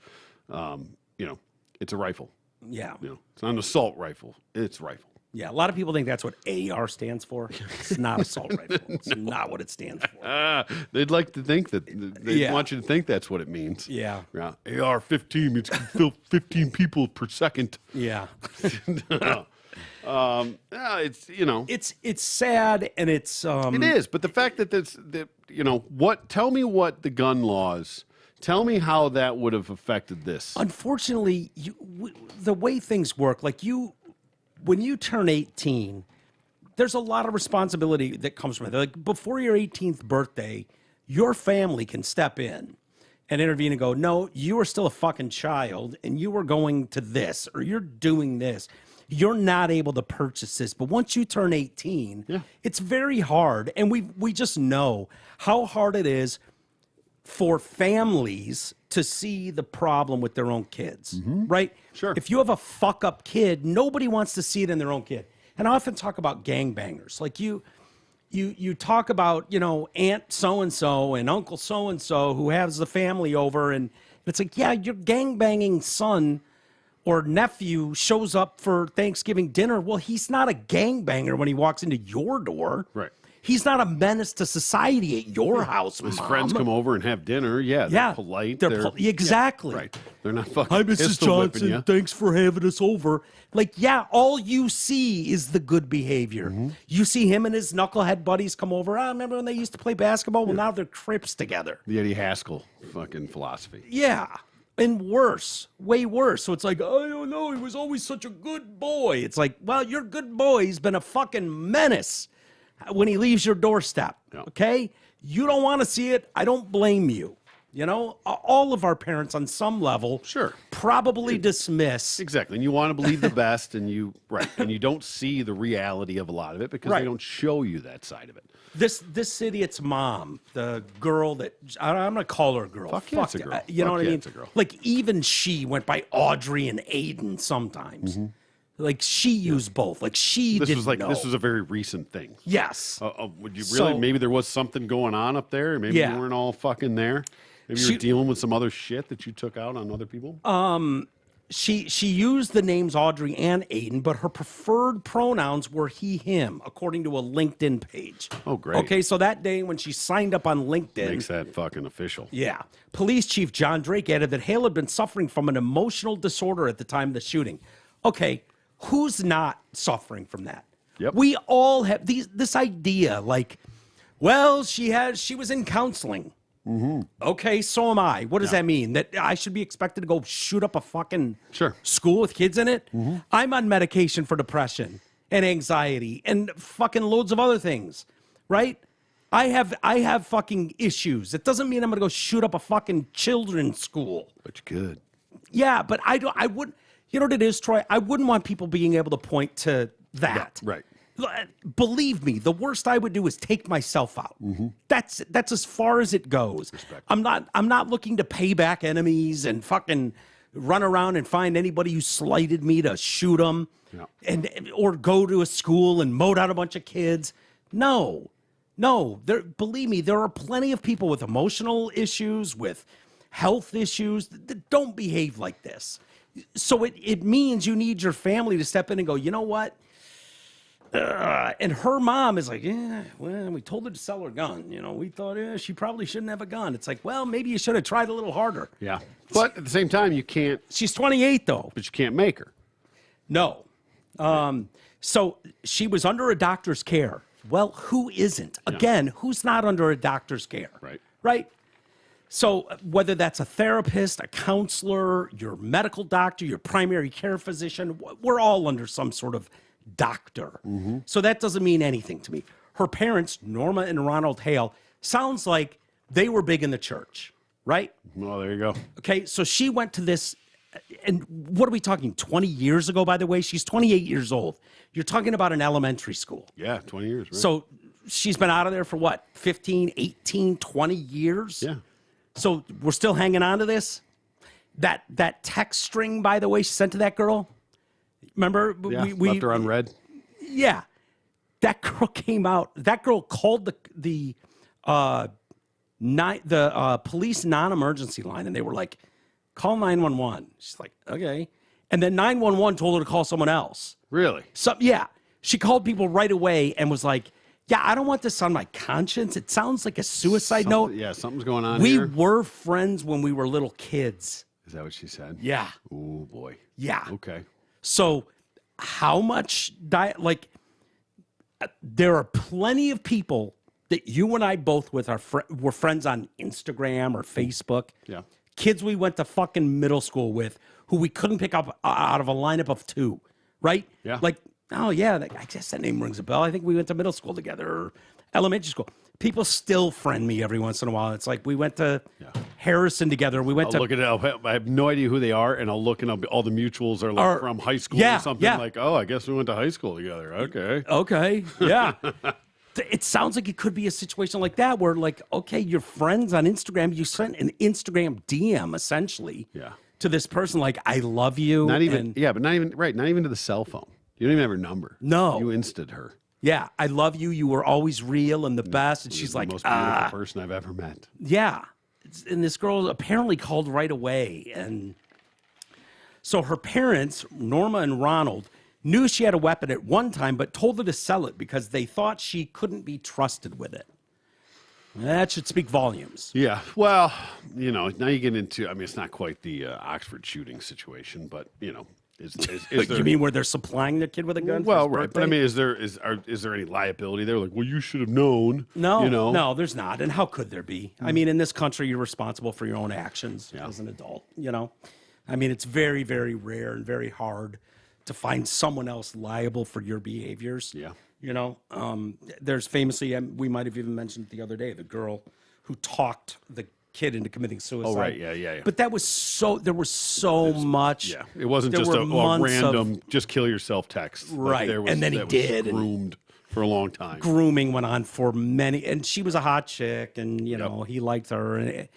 It's a rifle. Yeah. It's not an assault rifle. It's a rifle. Yeah, a lot of people think that's what AR stands for. It's not assault rifle. It's not what it stands for. They'd like to think that. They want you to think that's what it means. Yeah. AR-15 means can fill 15 people per second. Yeah. It's sad and it's it is, but the fact that tell me what the gun laws, tell me how that would have affected this. Unfortunately, the way things work, when you turn 18, there's a lot of responsibility that comes from it. Like before your 18th birthday, your family can step in and intervene and go, no, you are still a fucking child and you are going to this or you're doing this. You're not able to purchase this. But once you turn 18, it's very hard. And we just know how hard it is for families to see the problem with their own kids, right? Sure. If you have a fuck up kid, nobody wants to see it in their own kid. And I often talk about gangbangers. Like you talk about, Aunt so-and-so and Uncle so-and-so who has the family over. And it's like, yeah, your gangbanging son or nephew shows up for Thanksgiving dinner. Well, he's not a gangbanger when he walks into your door. Right. He's not a menace to society at your house, His Mom. friends come over and have dinner. Yeah, they're polite. Exactly. Right. They're not fucking Hi, Mrs. pistol whipping Johnson. you. Thanks for having us over. All you see is the good behavior. You see him and his knucklehead buddies come over. Remember when they used to play basketball? Well, now they're Crips together. The Eddie Haskell fucking philosophy. Yeah. And worse, way worse. So it's like, I don't know, he was always such a good boy. It's like, well, your good boy's been a fucking menace when he leaves your doorstep, okay? You don't want to see it. I don't blame you. All of our parents on some level probably dismiss. Exactly. And you want to believe the best, and you don't see the reality of a lot of it because they don't show you that side of it. This idiot's mom, the girl that I'm gonna call her a girl. Fuck yeah, it's a girl. You know what I mean? It's a girl. Like even she went by Audrey and Aiden sometimes. Like she used both. Like she didn't know. This was a very recent thing. Yes. Would you really? Maybe there was something going on up there. Maybe you weren't all fucking there. Maybe you were dealing with some other shit that you took out on other people. She used the names Audrey and Aiden, but her preferred pronouns were he, him, according to a LinkedIn page. Oh, great. Okay, so that day when she signed up on LinkedIn. Makes that fucking official. Yeah. Police Chief John Drake added that Hale had been suffering from an emotional disorder at the time of the shooting. Okay, who's not suffering from that? Yep. We all have this idea like, well, she was in counseling. Okay, so am I. What does that mean? That I should be expected to go shoot up a fucking school with kids in it? I'm on medication for depression and anxiety and fucking loads of other things. right? I have fucking issues. It doesn't mean I'm gonna go shoot up a fucking children's school. But you could. Yeah, but I wouldn't. You know what it is, Troy? I wouldn't want people being able to point to that. Yeah, right. Believe me, the worst I would do is take myself out. That's as far as it goes. Respect. I'm not looking to pay back enemies and fucking run around and find anybody who slighted me to shoot them, or go to a school and mow down a bunch of kids. No. Believe me, there are plenty of people with emotional issues, with health issues that don't behave like this. So it means you need your family to step in and go, you know what? And her mom is like, yeah, well, we told her to sell her gun. You know, we thought she probably shouldn't have a gun. It's like, well, maybe you should have tried a little harder. Yeah. But at the same time, you can't. She's 28, though. But you can't make her. No. So she was under a doctor's care. Well, who isn't? Again, who's not under a doctor's care? Right? So whether that's a therapist, a counselor, your medical doctor, your primary care physician, we're all under some sort of doctor. So that doesn't mean anything to me. Her parents, Norma and Ronald Hale, sounds like they were big in the church, right? Well, there you go. Okay, so she went to this, and what are we talking, 20 years ago, by the way? She's 28 years old. You're talking about an elementary school. Yeah, 20 years, right? So she's been out of there for what, 15, 18, 20 years? Yeah. So we're still hanging on to this? That text string, by the way, she sent to that girl, remember? Yeah, left her unread. Yeah. That girl came out. That girl called the police non-emergency line, and they were like, call 911. She's like, okay. And then 911 told her to call someone else. Really? Yeah. She called people right away and was like, yeah, I don't want this on my conscience. It sounds like a suicide note. Yeah, something's going on We here. were friends when we were little kids. Is that what she said? Yeah. Oh, boy. Yeah. Okay. So how much there are plenty of people that you and I both with were friends on Instagram or Facebook. Yeah. Kids we went to fucking middle school with who we couldn't pick up out of a lineup of two, right? Yeah. Like, oh yeah, I guess that name rings a bell. I think we went to middle school together or elementary school. People still friend me every once in a while. It's like we went to Harrison together. We went I'll look at it. I have no idea who they are, and I'll look and all the mutuals are like from high school or something. Like, oh, I guess we went to high school together. Okay. Yeah. It sounds like it could be a situation like that where, like, okay, you're friends on Instagram. You sent an Instagram DM essentially to this person, like, I love you. Not even, but not even to the cell phone. You don't even have her number. No. You insted her. Yeah, I love you. You were always real and the best. And she's like, the most beautiful person I've ever met. Yeah. And this girl apparently called right away. And so her parents, Norma and Ronald, knew she had a weapon at one time, but told her to sell it because they thought she couldn't be trusted with it. That should speak volumes. Yeah. Well, now you get into, it's not quite the Oxford shooting situation, but, is there, you mean where they're supplying the kid with a gun? Well, right. But is there any liability there? Like, well, you should have known. No, no, there's not. And how could there be? I mean, in this country, you're responsible for your own actions as an adult. It's very, very rare and very hard to find someone else liable for your behaviors. Yeah. There's famously, we might have even mentioned it the other day, the girl who talked the kid into committing suicide. Oh, right. Yeah. But there was so much. Yeah. It wasn't just a random, just kill yourself text. Right. And then he did. Groomed for a long time. Grooming went on for many, and she was a hot chick, and, he liked her. And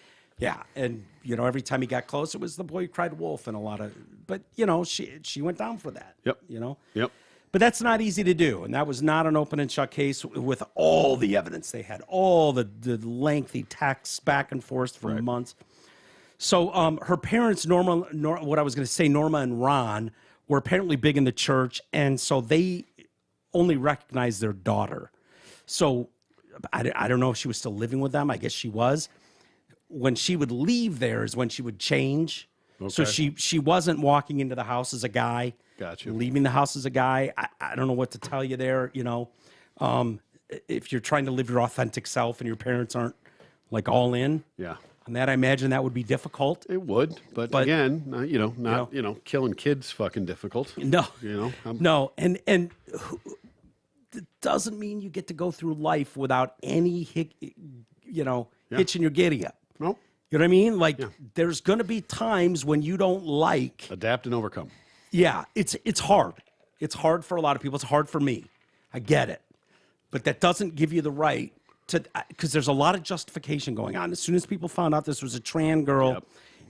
and, every time he got close, it was the boy who cried wolf and a lot of, but, she went down for that. Yep. Yep. But that's not easy to do. And that was not an open and shut case with all the evidence they had, all the lengthy texts back and forth for months. So her parents, Norma and Ron, were apparently big in the church. And so they only recognized their daughter. So I don't know if she was still living with them. I guess she was. When she would leave there is when she would change. Okay. So she wasn't walking into the house as a guy. Gotcha. Leaving the house as a guy. I don't know what to tell you there. If you're trying to live your authentic self and your parents aren't like all in. Yeah. On that, I imagine that would be difficult. It would, but again, killing kids fucking difficult. No, no, and it doesn't mean you get to go through life without any hitch in your giddy up. No. You know what I mean? Like, there's going to be times when you don't like. Adapt and overcome. Yeah, it's hard. It's hard for a lot of people. It's hard for me. I get it. But that doesn't give you the right to, because there's a lot of justification going on. As soon as people found out this was a trans girl,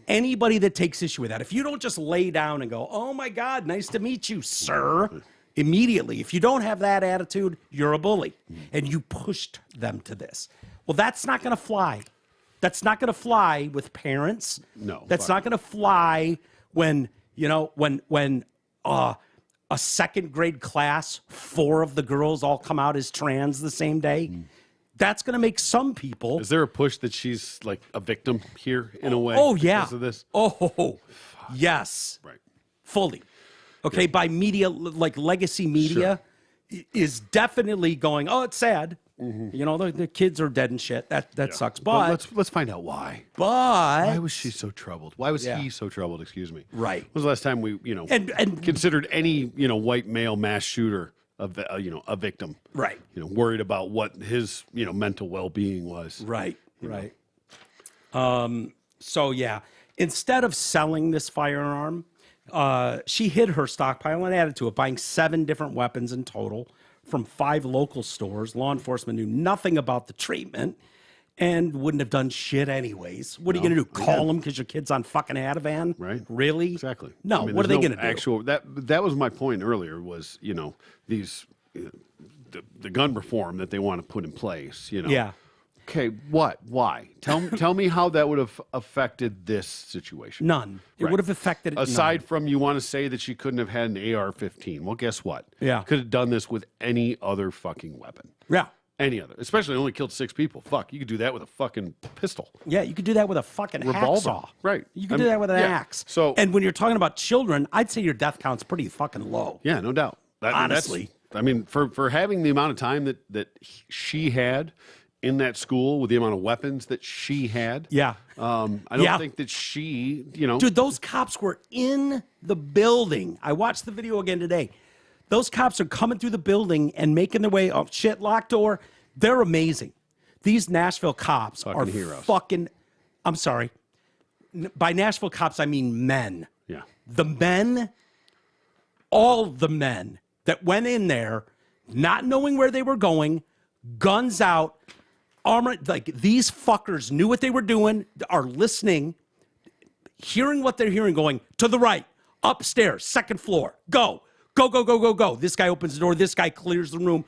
anybody that takes issue with that, if you don't just lay down and go, oh my God, nice to meet you, sir, immediately, if you don't have that attitude, you're a bully. And you pushed them to this. Well, that's not going to fly. That's not going to fly with parents. No. That's not going to fly when, when a second grade class, 4 of the girls all come out as trans the same day. That's going to make some people. Is there a push that she's like a victim here in a way? Oh, yeah. Because of this? Oh, yes. Right. Fully. Okay. By media, like legacy media is definitely going, oh, it's sad. The kids are dead and shit. That sucks. But let's find out why. But why was she so troubled? Why was he so troubled? Excuse me. Right. When was the last time we and considered any white male mass shooter a victim? Right. Worried about what his mental well-being was. Right. Right. So yeah, instead of selling this firearm, she hid her stockpile and added to it, buying 7 different weapons in total from 5 local stores. Law enforcement knew nothing about the treatment and wouldn't have done shit anyways. What are you going to do? Call them because your kid's on fucking Ativan? Right. Really? Exactly. No. What are they going to do? That was my point earlier. Was these the gun reform that they want to put in place. Yeah. Okay. What? Why? Tell me how that would have affected this situation. None. It would have affected it. Aside from you want to say that she couldn't have had an AR-15. Well, guess what? Yeah. Could have done this with any other fucking weapon. Yeah. Any other. Especially only killed 6 people. Fuck. You could do that with a fucking pistol. Yeah, you could do that with a fucking revolver. hacksaw. Right. You could do that with an axe. So, and when you're talking about children, I'd say your death count's pretty fucking low. Yeah, no doubt. Honestly. For having the amount of time that she had in that school with the amount of weapons that she had. Yeah. I don't think that she, Dude, those cops were in the building. I watched the video again today. Those cops are coming through the building and making their way up. Shit, locked door. They're amazing. These Nashville cops are heroes. fucking, I'm sorry. By Nashville cops, I mean men. Yeah. The men, all the men that went in there, not knowing where they were going, guns out, armor, like these fuckers knew what they were doing, are listening, hearing what they're hearing, going to the right, upstairs, 2nd floor, go. This guy opens the door, this guy clears the room.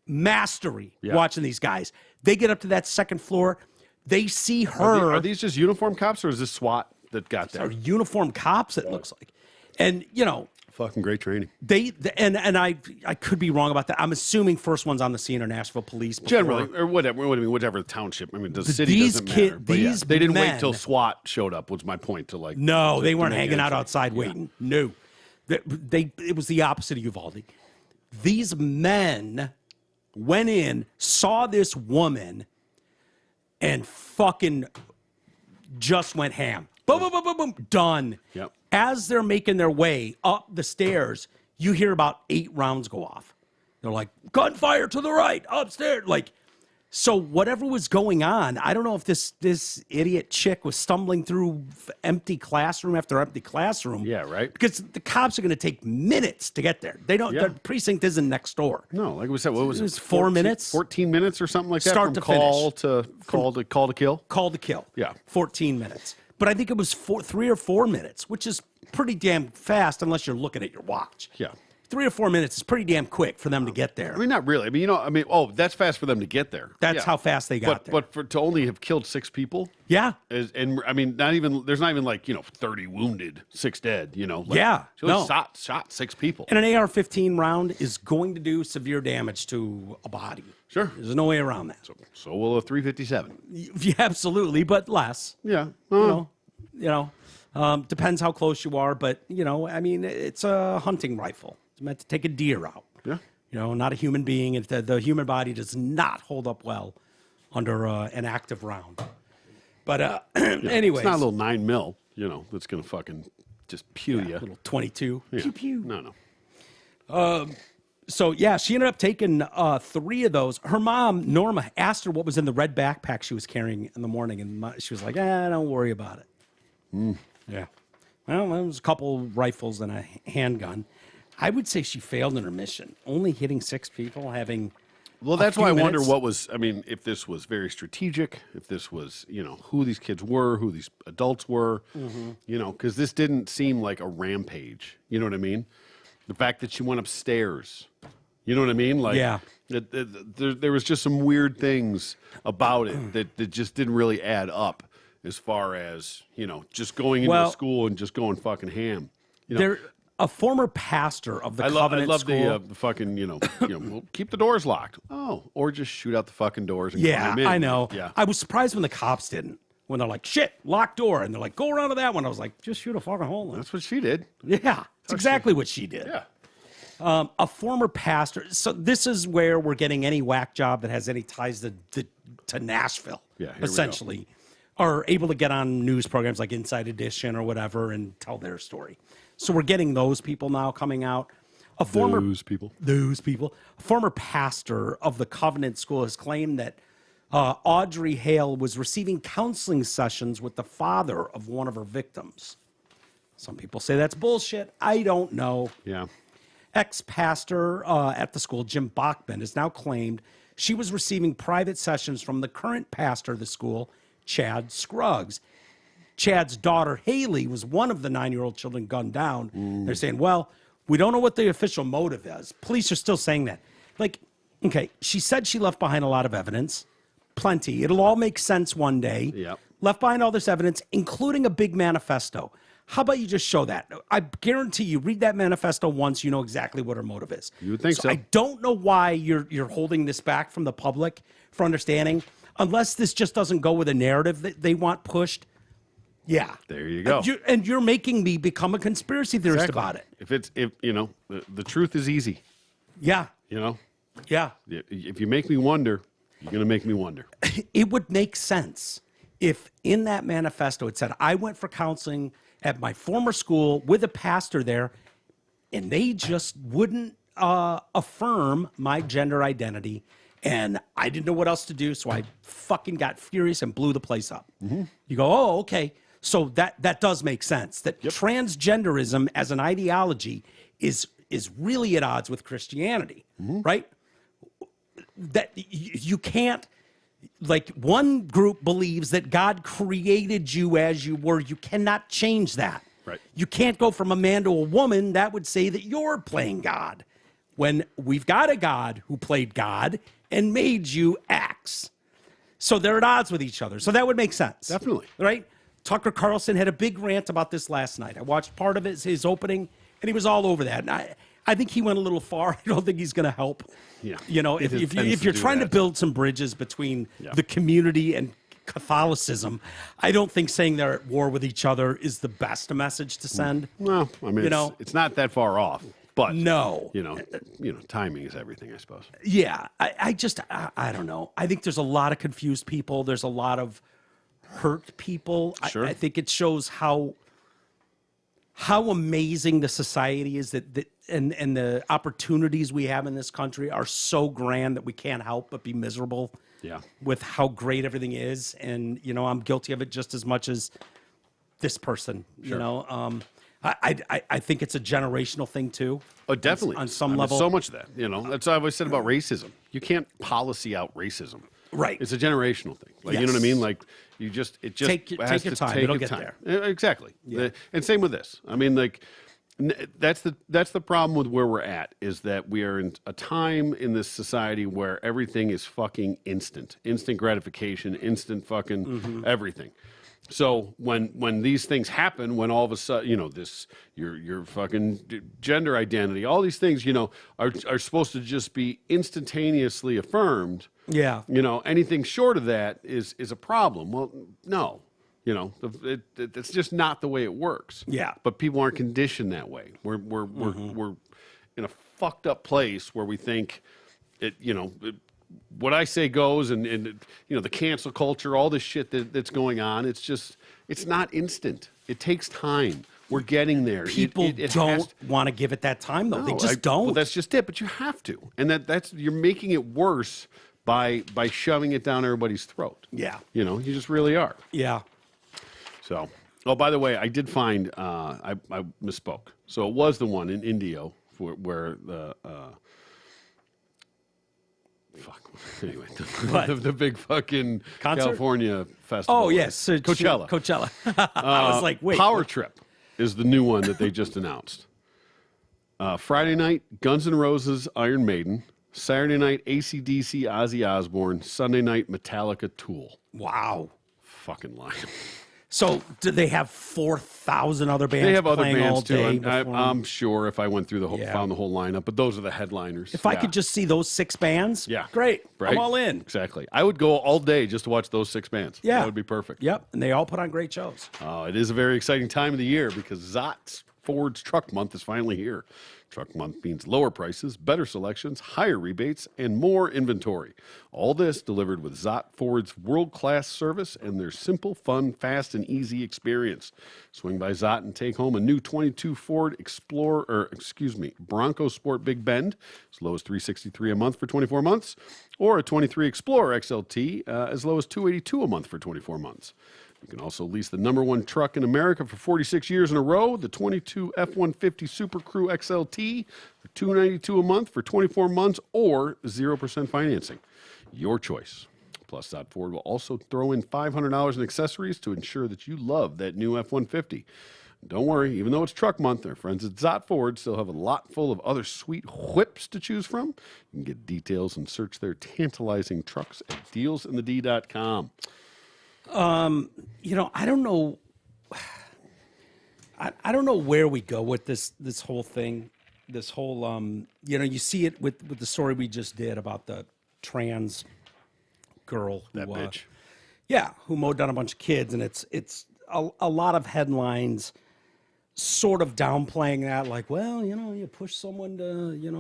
Mastery watching these guys. They get up to that 2nd floor, they see her. Are these just uniform cops or is this SWAT that got there? Are uniform cops, it looks like. And, fucking great training. And I could be wrong about that. I'm assuming first ones on the scene are Nashville police. Generally, or whatever township. I mean, the city doesn't matter. But they didn't wait till SWAT showed up. Was my point to like? No, they weren't hanging out outside waiting. No, it was the opposite of Uvalde. These men went in, saw this woman, and fucking just went ham. Boom, boom, boom, boom, boom, done. Yep. As they're making their way up the stairs, you hear about 8 rounds go off. They're like, gunfire to the right, upstairs. Like, so whatever was going on, I don't know if this idiot chick was stumbling through empty classroom after empty classroom. Yeah, right. Because the cops are going to take minutes to get there. They don't. The precinct isn't next door. No, like we said, what was it? It was 4 minutes, 14 minutes or something like that. Start from to call finish. to call to kill. Call to kill. Yeah, 14 minutes. But I think it was 3 or 4 minutes, which is pretty damn fast unless you're looking at your watch. Yeah. 3 or 4 minutes is pretty damn quick for them to get there. I mean, not really. I mean, that's fast for them to get there. That's how fast they got there. But to only have killed 6 people. Yeah. And I mean, there's not even like, 30 wounded, 6 dead, Like, yeah. She only shot 6 people. And an AR-15 round is going to do severe damage to a body. Sure. There's no way around that. So will a 357. Yeah, absolutely, but less. Yeah. Depends how close you are, but I mean, it's a hunting rifle. It's meant to take a deer out. Yeah. Not a human being. The human body does not hold up well under an active round. But anyways, it's not a little 9mm, that's gonna fucking just pew you. Little 22. Yeah. Pew pew. No. So, yeah, she ended up taking 3 of those. Her mom, Norma, asked her what was in the red backpack she was carrying in the morning, and she was like, don't worry about it. Yeah. Well, there was a couple rifles and a handgun. I would say she failed in her mission, only hitting 6 people, having Well, that's why I wonder what was, I mean, if this was very strategic, if this was, who these kids were, who these adults were, because this didn't seem like a rampage. You know what I mean? The fact that she went upstairs, you know what I mean? Like, yeah. There was just some weird things about it that just didn't really add up as far as, just going into a school and just going fucking ham. They're a former pastor of the Covenant I love School. the fucking, we'll keep the doors locked. Oh, or just shoot out the fucking doors and climb in. I know. Yeah. I was surprised when the cops didn't. When they're like, shit, locked door. And they're like, go around to that one. I was like, just shoot a fucking hole in it. That's what she did. Yeah, that's exactly what she did. Yeah. A former pastor. So this is where we're getting any whack job that has any ties to Nashville, essentially, are able to get on news programs like Inside Edition or whatever and tell their story. So we're getting those people now coming out. A former pastor of the Covenant School has claimed that Audrey Hale was receiving counseling sessions with the father of one of her victims. Some people say that's bullshit. I don't know. Yeah. Ex-pastor at the school, Jim Bachman, has now claimed she was receiving private sessions from the current pastor of the school, Chad Scruggs. Chad's daughter, Haley, was one of the 9-year-old children gunned down. They're saying, well, we don't know what the official motive is. Police are still saying that. Like, okay, she said she left behind a lot of evidence. Plenty. It'll all make sense one day. Yep. Left behind all this evidence, including a big manifesto. How about you just show that? I guarantee you, read that manifesto once, you know exactly what her motive is. You would think so. I don't know why you're holding this back from the public for understanding, unless this just doesn't go with a narrative that they want pushed. Yeah. There you go. And you're making me become a conspiracy theorist about it. If the truth is easy. Yeah. Yeah. If you make me wonder, you're going to make me wonder. It would make sense if in that manifesto it said, I went for counseling at my former school with a pastor there, and they just wouldn't affirm my gender identity. And I didn't know what else to do, so I fucking got furious and blew the place up. You go, oh, okay. So that does make sense. That transgenderism as an ideology is really at odds with Christianity, right? That you can't, like, one group believes that God created you as you were. You cannot change that. Right. You can't go from a man to a woman. That would say that you're playing God. When we've got a God who played God and made you X. So they're at odds with each other. So that would make sense. Definitely. Right? Tucker Carlson had a big rant about this last night. I watched part of his opening, and he was all over that. And I think he went a little far. I don't think he's going to help. Yeah. If you're trying to build some bridges between the community and Catholicism, I don't think saying they're at war with each other is the best message to send. Well, I mean, it's not that far off. But no, timing is everything, I suppose. Yeah, I don't know. I think there's a lot of confused people. There's a lot of hurt people. Sure. I think it shows how amazing the society is and the opportunities we have in this country are so grand that we can't help but be miserable. Yeah. With how great everything is, and I'm guilty of it just as much as this person. Sure. I think it's a generational thing too. Oh, definitely. On some level. So much of that. That's what I've always said about racism. You can't policy out racism. Right. It's a generational thing. Like, Yes. you know what I mean? Like, it just take your time. It'll get there. Exactly. Yeah. And same with this. I mean, like, that's the problem with where we're at, is that we are in a time in this society where everything is fucking instant gratification, instant fucking everything. So when these things happen, when all of a sudden, your fucking gender identity, all these things, are supposed to just be instantaneously affirmed. Yeah. Anything short of that is a problem. Well, no, it's just not the way it works. Yeah. But people aren't conditioned that way. We're in a fucked up place where we think what I say goes, and the cancel culture, all this shit that's going on. It's not instant. It takes time. We're getting there. People don't want to give it that time, though. They just don't. Well, that's just it. But you have to, and that's you're making it worse by shoving it down everybody's throat. Yeah. You just really are. Yeah. So, by the way, I did find I misspoke. So it was the one in Indio where the anyway, the big fucking concert? California festival. Oh yes, Coachella. Coachella. I was like, wait. Power Trip is the new one that they just announced. Friday night, Guns N' Roses, Iron Maiden. Saturday night, AC/DC, Ozzy Osbourne. Sunday night, Metallica, Tool. Wow. Fucking lying. So, do they have 4,000 other bands? They have other playing all bands too. day I'm sure if I went through found the whole lineup, but those are the headliners. If I could just see those 6 bands, great. Right? I'm all in. Exactly. I would go all day just to watch those 6 bands. Yeah. That would be perfect. Yep. And they all put on great shows. It is a very exciting time of the year because Zot's Ford's Truck Month is finally here. Truck Month means lower prices, better selections, higher rebates, and more inventory. All this delivered with Zott Ford's world-class service and their simple, fun, fast, and easy experience. Swing by Zott and take home a new 22 Ford Bronco Sport Big Bend, as low as $363 a month for 24 months, or a 23 Explorer XLT as low as $282 a month for 24 months. You can also lease the #1 truck in America for 46 years in a row, the 22 F-150 Super Crew XLT for $292 a month for 24 months or 0% financing. Your choice. Plus, Zott Ford will also throw in $500 in accessories to ensure that you love that new F-150. Don't worry, even though it's Truck Month, our friends at Zott Ford still have a lot full of other sweet whips to choose from. You can get details and search their tantalizing trucks at dealsinthed.com. I don't know. I don't know where we go with this whole thing. This whole, you see it with the story we just did about the trans girl. That bitch. Who mowed down a bunch of kids. And it's a lot of headlines sort of downplaying that. Like, well, you push someone to, you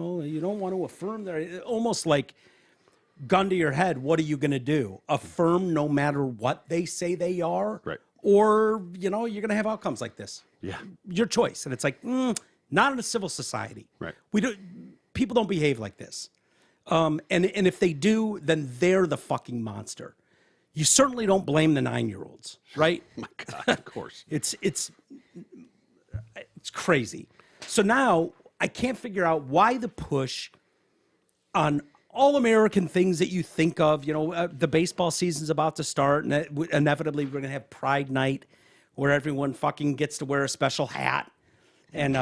don't want to affirm their, almost like, gun to your head, what are you going to do? Affirm no matter what they say they are? Right. Or, you're going to have outcomes like this. Yeah. Your choice. And it's like, not in a civil society. Right. People don't behave like this. And if they do, then they're the fucking monster. You certainly don't blame the 9-year-olds, right? My God, of course. It's crazy. So now I can't figure out why the push on all-American things that you think of. The baseball season's about to start, and inevitably we're going to have Pride Night where everyone fucking gets to wear a special hat. And,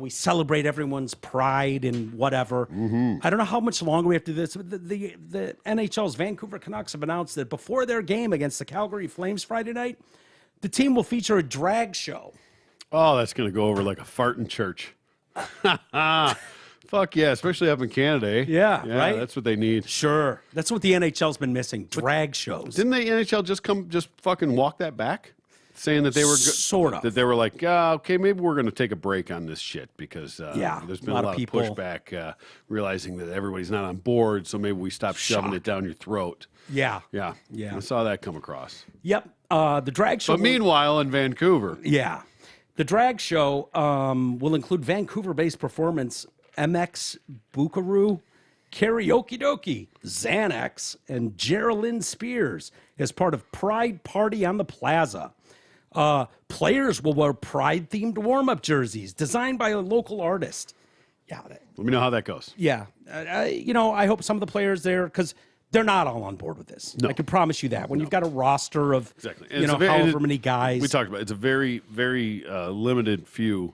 we celebrate everyone's pride and whatever. Mm-hmm. I don't know how much longer we have to do this. The NHL's Vancouver Canucks have announced that before their game against the Calgary Flames Friday night, the team will feature a drag show. Oh, that's going to go over like a fart in church. Fuck yeah, especially up in Canada, eh? Yeah, right? That's what they need. Sure. That's what the NHL's been missing, drag shows. Didn't the NHL just fucking walk that back? Saying that they were sort of. That they were like, okay, maybe we're going to take a break on this shit because there's been a lot of pushback, realizing that everybody's not on board, so maybe we stop shoving it down your throat. Yeah. I saw that come across. Yep. The drag show. But meanwhile, in Vancouver. Yeah. The drag show will include Vancouver-based performance MX Buckaroo, Karaoke Dokie, Xanax, and Geraldine Spears as part of Pride Party on the Plaza. Players will wear Pride-themed warm-up jerseys designed by a local artist. Yeah. Let me know how that goes. Yeah. I hope some of the players there, because they're not all on board with this. No. I can promise you that. When you've got a roster of, however many guys. We talked about it. It's a very, very limited few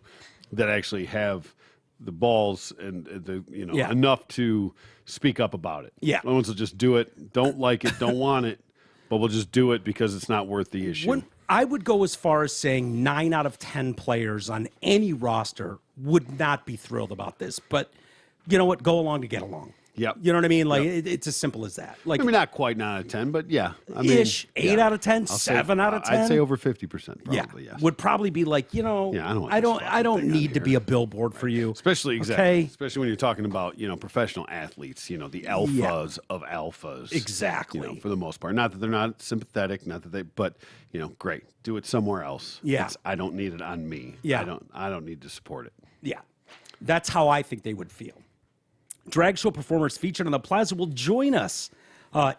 that actually have the balls and enough to speak up about it. Yeah. No one's will just do it, don't like it, don't want it, but we'll just do it because it's not worth the issue. I would go as far as saying 9 out of 10 players on any roster would not be thrilled about this. But you know what? Go along to get along. Yep. You know what I mean? Like, it's as simple as that. Like, I mean, not quite 9 out of 10, but yeah. I mean, ish, 8 out of 10, 7 out of 10. I'd say over 50%, probably, yes. Would probably be like, you know, I don't need to be a billboard for you. Especially, especially when you're talking about, you know, professional athletes, you know, the alphas of alphas. Exactly. You know, for the most part. Not that they're not sympathetic, not that they, but, you know, great. Do it somewhere else. Yeah. I don't need it on me. Yeah. I don't need to support it. Yeah. That's how I think they would feel. Drag show performers featured on the plaza will join us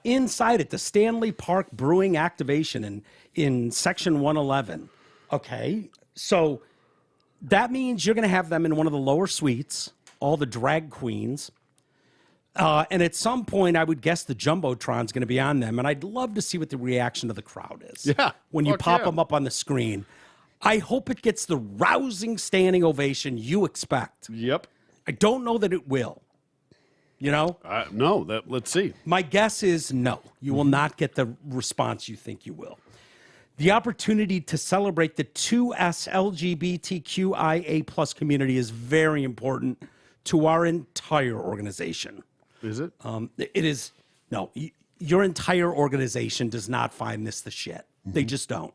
inside at the Stanley Park Brewing Activation in Section 111. Okay, so that means you're going to have them in one of the lower suites, all the drag queens. And at some point, I would guess the Jumbotron's going to be on them. And I'd love to see what the reaction of the crowd is. Yeah. When you pop them up on the screen. I hope it gets the rousing standing ovation you expect. Yep. I don't know that it will. You know? No, let's see. My guess is no. You will not get the response you think you will. The opportunity to celebrate the 2S LGBTQIA plus community is very important to our entire organization. Is it? It is. No, your entire organization does not find this the shit. They just don't.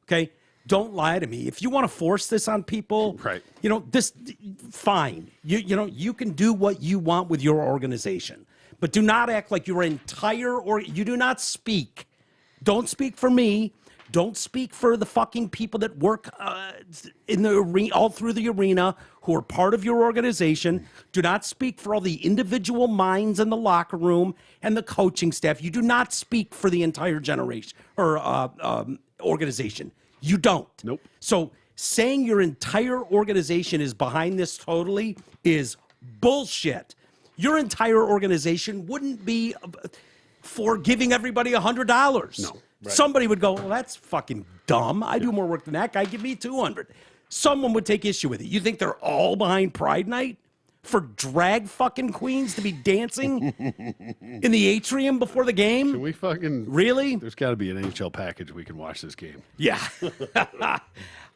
Okay? Don't lie to me. If you want to force this on people, right? You know, this fine. You know, you can do what you want with your organization, but do not act like your entire you do not speak. Don't speak for me. Don't speak for the fucking people that work in the arena, all through the arena, who are part of your organization. Do not speak for all the individual minds in the locker room and the coaching staff. You do not speak for the entire generation or organization. You don't. Nope. So saying your entire organization is behind this totally is bullshit. Your entire organization wouldn't be for giving everybody $100. No. Right. Somebody would go, well, that's fucking dumb. I do more work than that guy. Give me $200. Someone would take issue with it. You think they're all behind Pride Night for drag fucking queens to be dancing in the atrium before the game? Can we fucking... Really? There's got to be an NHL package we can watch this game. Yeah.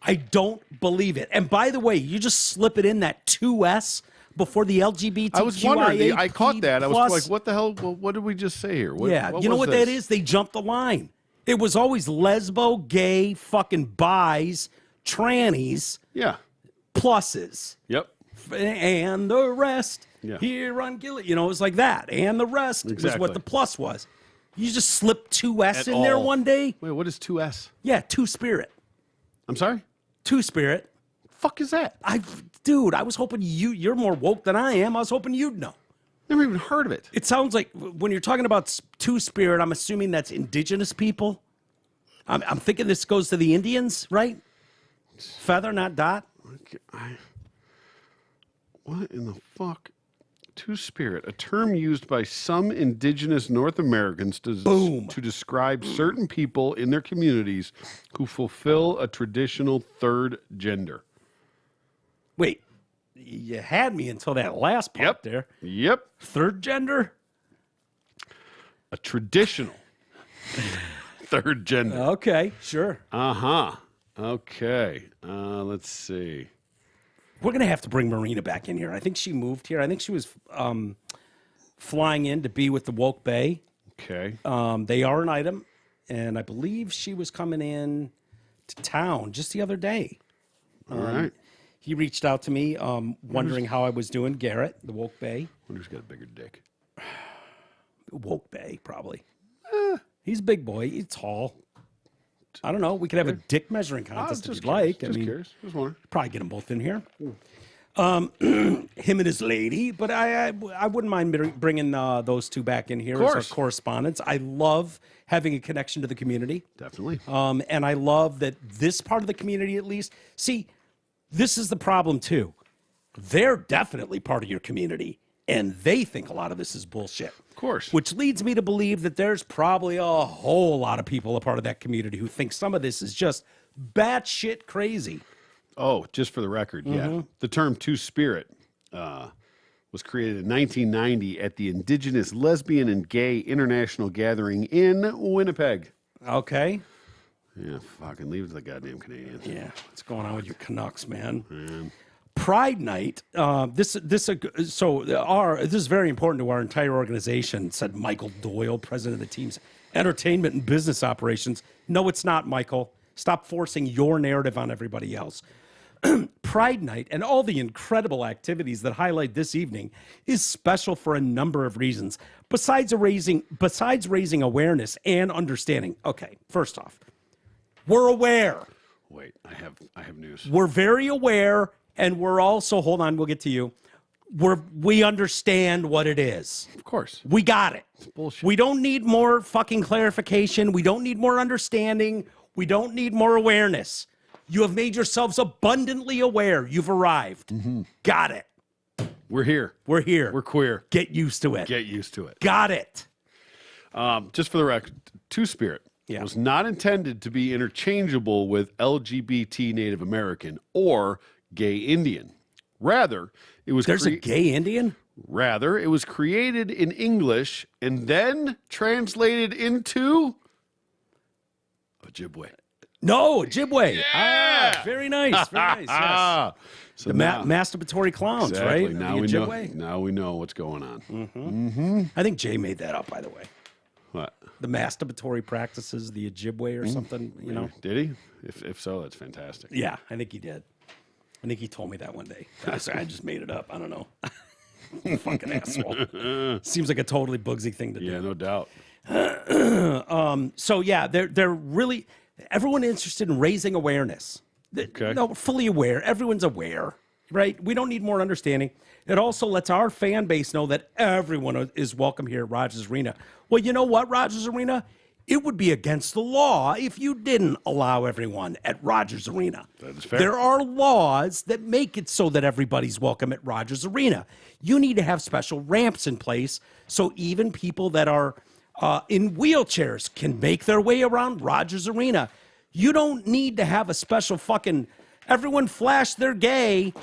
I don't believe it. And by the way, you just slip it in that 2S before the LGBTQIA+. I was wondering. I caught that. I was like, what the hell? Well, what did we just say here? You know what that is? They jumped the line. It was always lesbo, gay, fucking bis, trannies. Yeah. Pluses. Yep. And the rest Yeah. here on Gilly. You know, it was like that. And the rest was what the plus was. You just slipped 2S in there one day. Wait, what is 2S? Yeah, Two-Spirit. I'm sorry? Two-Spirit. Fuck is that? Dude, I was hoping you're more woke than I am. I was hoping you'd know. Never even heard of it. It sounds like when you're talking about Two-Spirit, I'm assuming that's indigenous people. I'm thinking this goes to the Indians, right? Feather, not dot. Okay, what in the fuck? Two-Spirit, a term used by some indigenous North Americans to describe certain people in their communities who fulfill a traditional third gender. Wait, you had me until that last part there. Yep. Third gender? A traditional third gender. Okay, sure. Uh-huh. Okay. Let's see. We're going to have to bring Marina back in here. I think she moved here. I think she was flying in to be with the Woke Bay. Okay. They are an item, and I believe she was coming in to town just the other day. All right. He reached out to me wondering how I was doing. Garrett, the Woke Bay. Wonder who's got a bigger dick. Woke Bay, probably. He's a big boy. He's tall. I don't know. We could have a dick measuring contest if you'd like. Just curious. Just wondering. Probably get them both in here. Him and his lady, but I wouldn't mind bringing those two back in here as our correspondents. I love having a connection to the community. Definitely. And I love that this part of the community, at least. See, this is the problem too. They're definitely part of your community, and they think a lot of this is bullshit. Of course. Which leads me to believe that there's probably a whole lot of people a part of that community who think some of this is just batshit crazy. Oh, just for the record, yeah. The term Two-Spirit was created in 1990 at the Indigenous Lesbian and Gay International Gathering in Winnipeg. Okay. Yeah, fucking leave it to the goddamn Canadians. Yeah, what's going on with your Canucks, man? Pride Night. This is very important to our entire organization, said Michael Doyle, president of the team's entertainment and business operations. No, it's not, Michael. Stop forcing your narrative on everybody else. Pride Night and all the incredible activities that highlight this evening is special for a number of reasons. Besides raising awareness and understanding. Okay, first off, we're aware. Wait, I have news. We're very aware, and we're also, hold on, we'll get to you. We understand what it is. Of course. We got it. It's bullshit. We don't need more fucking clarification. We don't need more understanding. We don't need more awareness. You have made yourselves abundantly aware. You've arrived. Mm-hmm. Got it. We're here. We're here. We're queer. Get used to it. Get used to it. Got it. Just for the record, Two-Spirit was not intended to be interchangeable with LGBT Native American or gay Indian. Rather, it was There's a gay Indian? Rather, it was created in English and then translated into Ojibwe. No, Ojibwe. Yeah. Ah, very nice. Very nice. Yes. So the masturbatory clowns, exactly. right? Now we know what's going on. Mm-hmm. Mm-hmm. I think Jay made that up, by the way. What? The masturbatory practices, the Ojibwe or something, you know? Did he? If so, that's fantastic. Yeah, I think he did. I think he told me that one day. I just made it up. I don't know. Fucking asshole. Seems like a totally Bugsy thing to do. Yeah, no doubt. So yeah, they're really everyone interested in raising awareness. Okay. No, fully aware. Everyone's aware, right? We don't need more understanding. It also lets our fan base know that everyone is welcome here at Rogers Arena. Well, you know what, Rogers Arena? It would be against the law if you didn't allow everyone at Rogers Arena. That is fair. There are laws that make it so that everybody's welcome at Rogers Arena. You need to have special ramps in place so even people that are in wheelchairs can make their way around Rogers Arena. You don't need to have a special fucking everyone flash their gay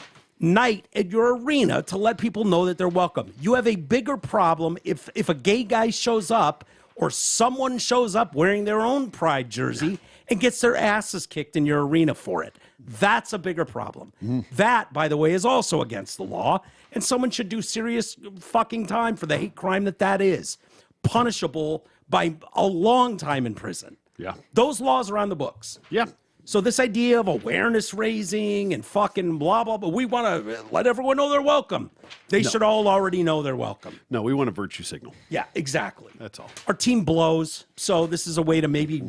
night at your arena to let people know that they're welcome. You have a bigger problem if a gay guy shows up or someone shows up wearing their own pride jersey and gets their asses kicked in your arena for it. That's a bigger problem. That, by the way, is also against the law, and someone should do serious fucking time for the hate crime that is. Punishable by a long time in prison. Yeah. Those laws are on the books. Yeah. So this idea of awareness raising and fucking blah, blah, blah, we want to let everyone know they're welcome. They should all already know they're welcome. No, we want a virtue signal. Yeah, exactly. That's all. Our team blows, so this is a way to maybe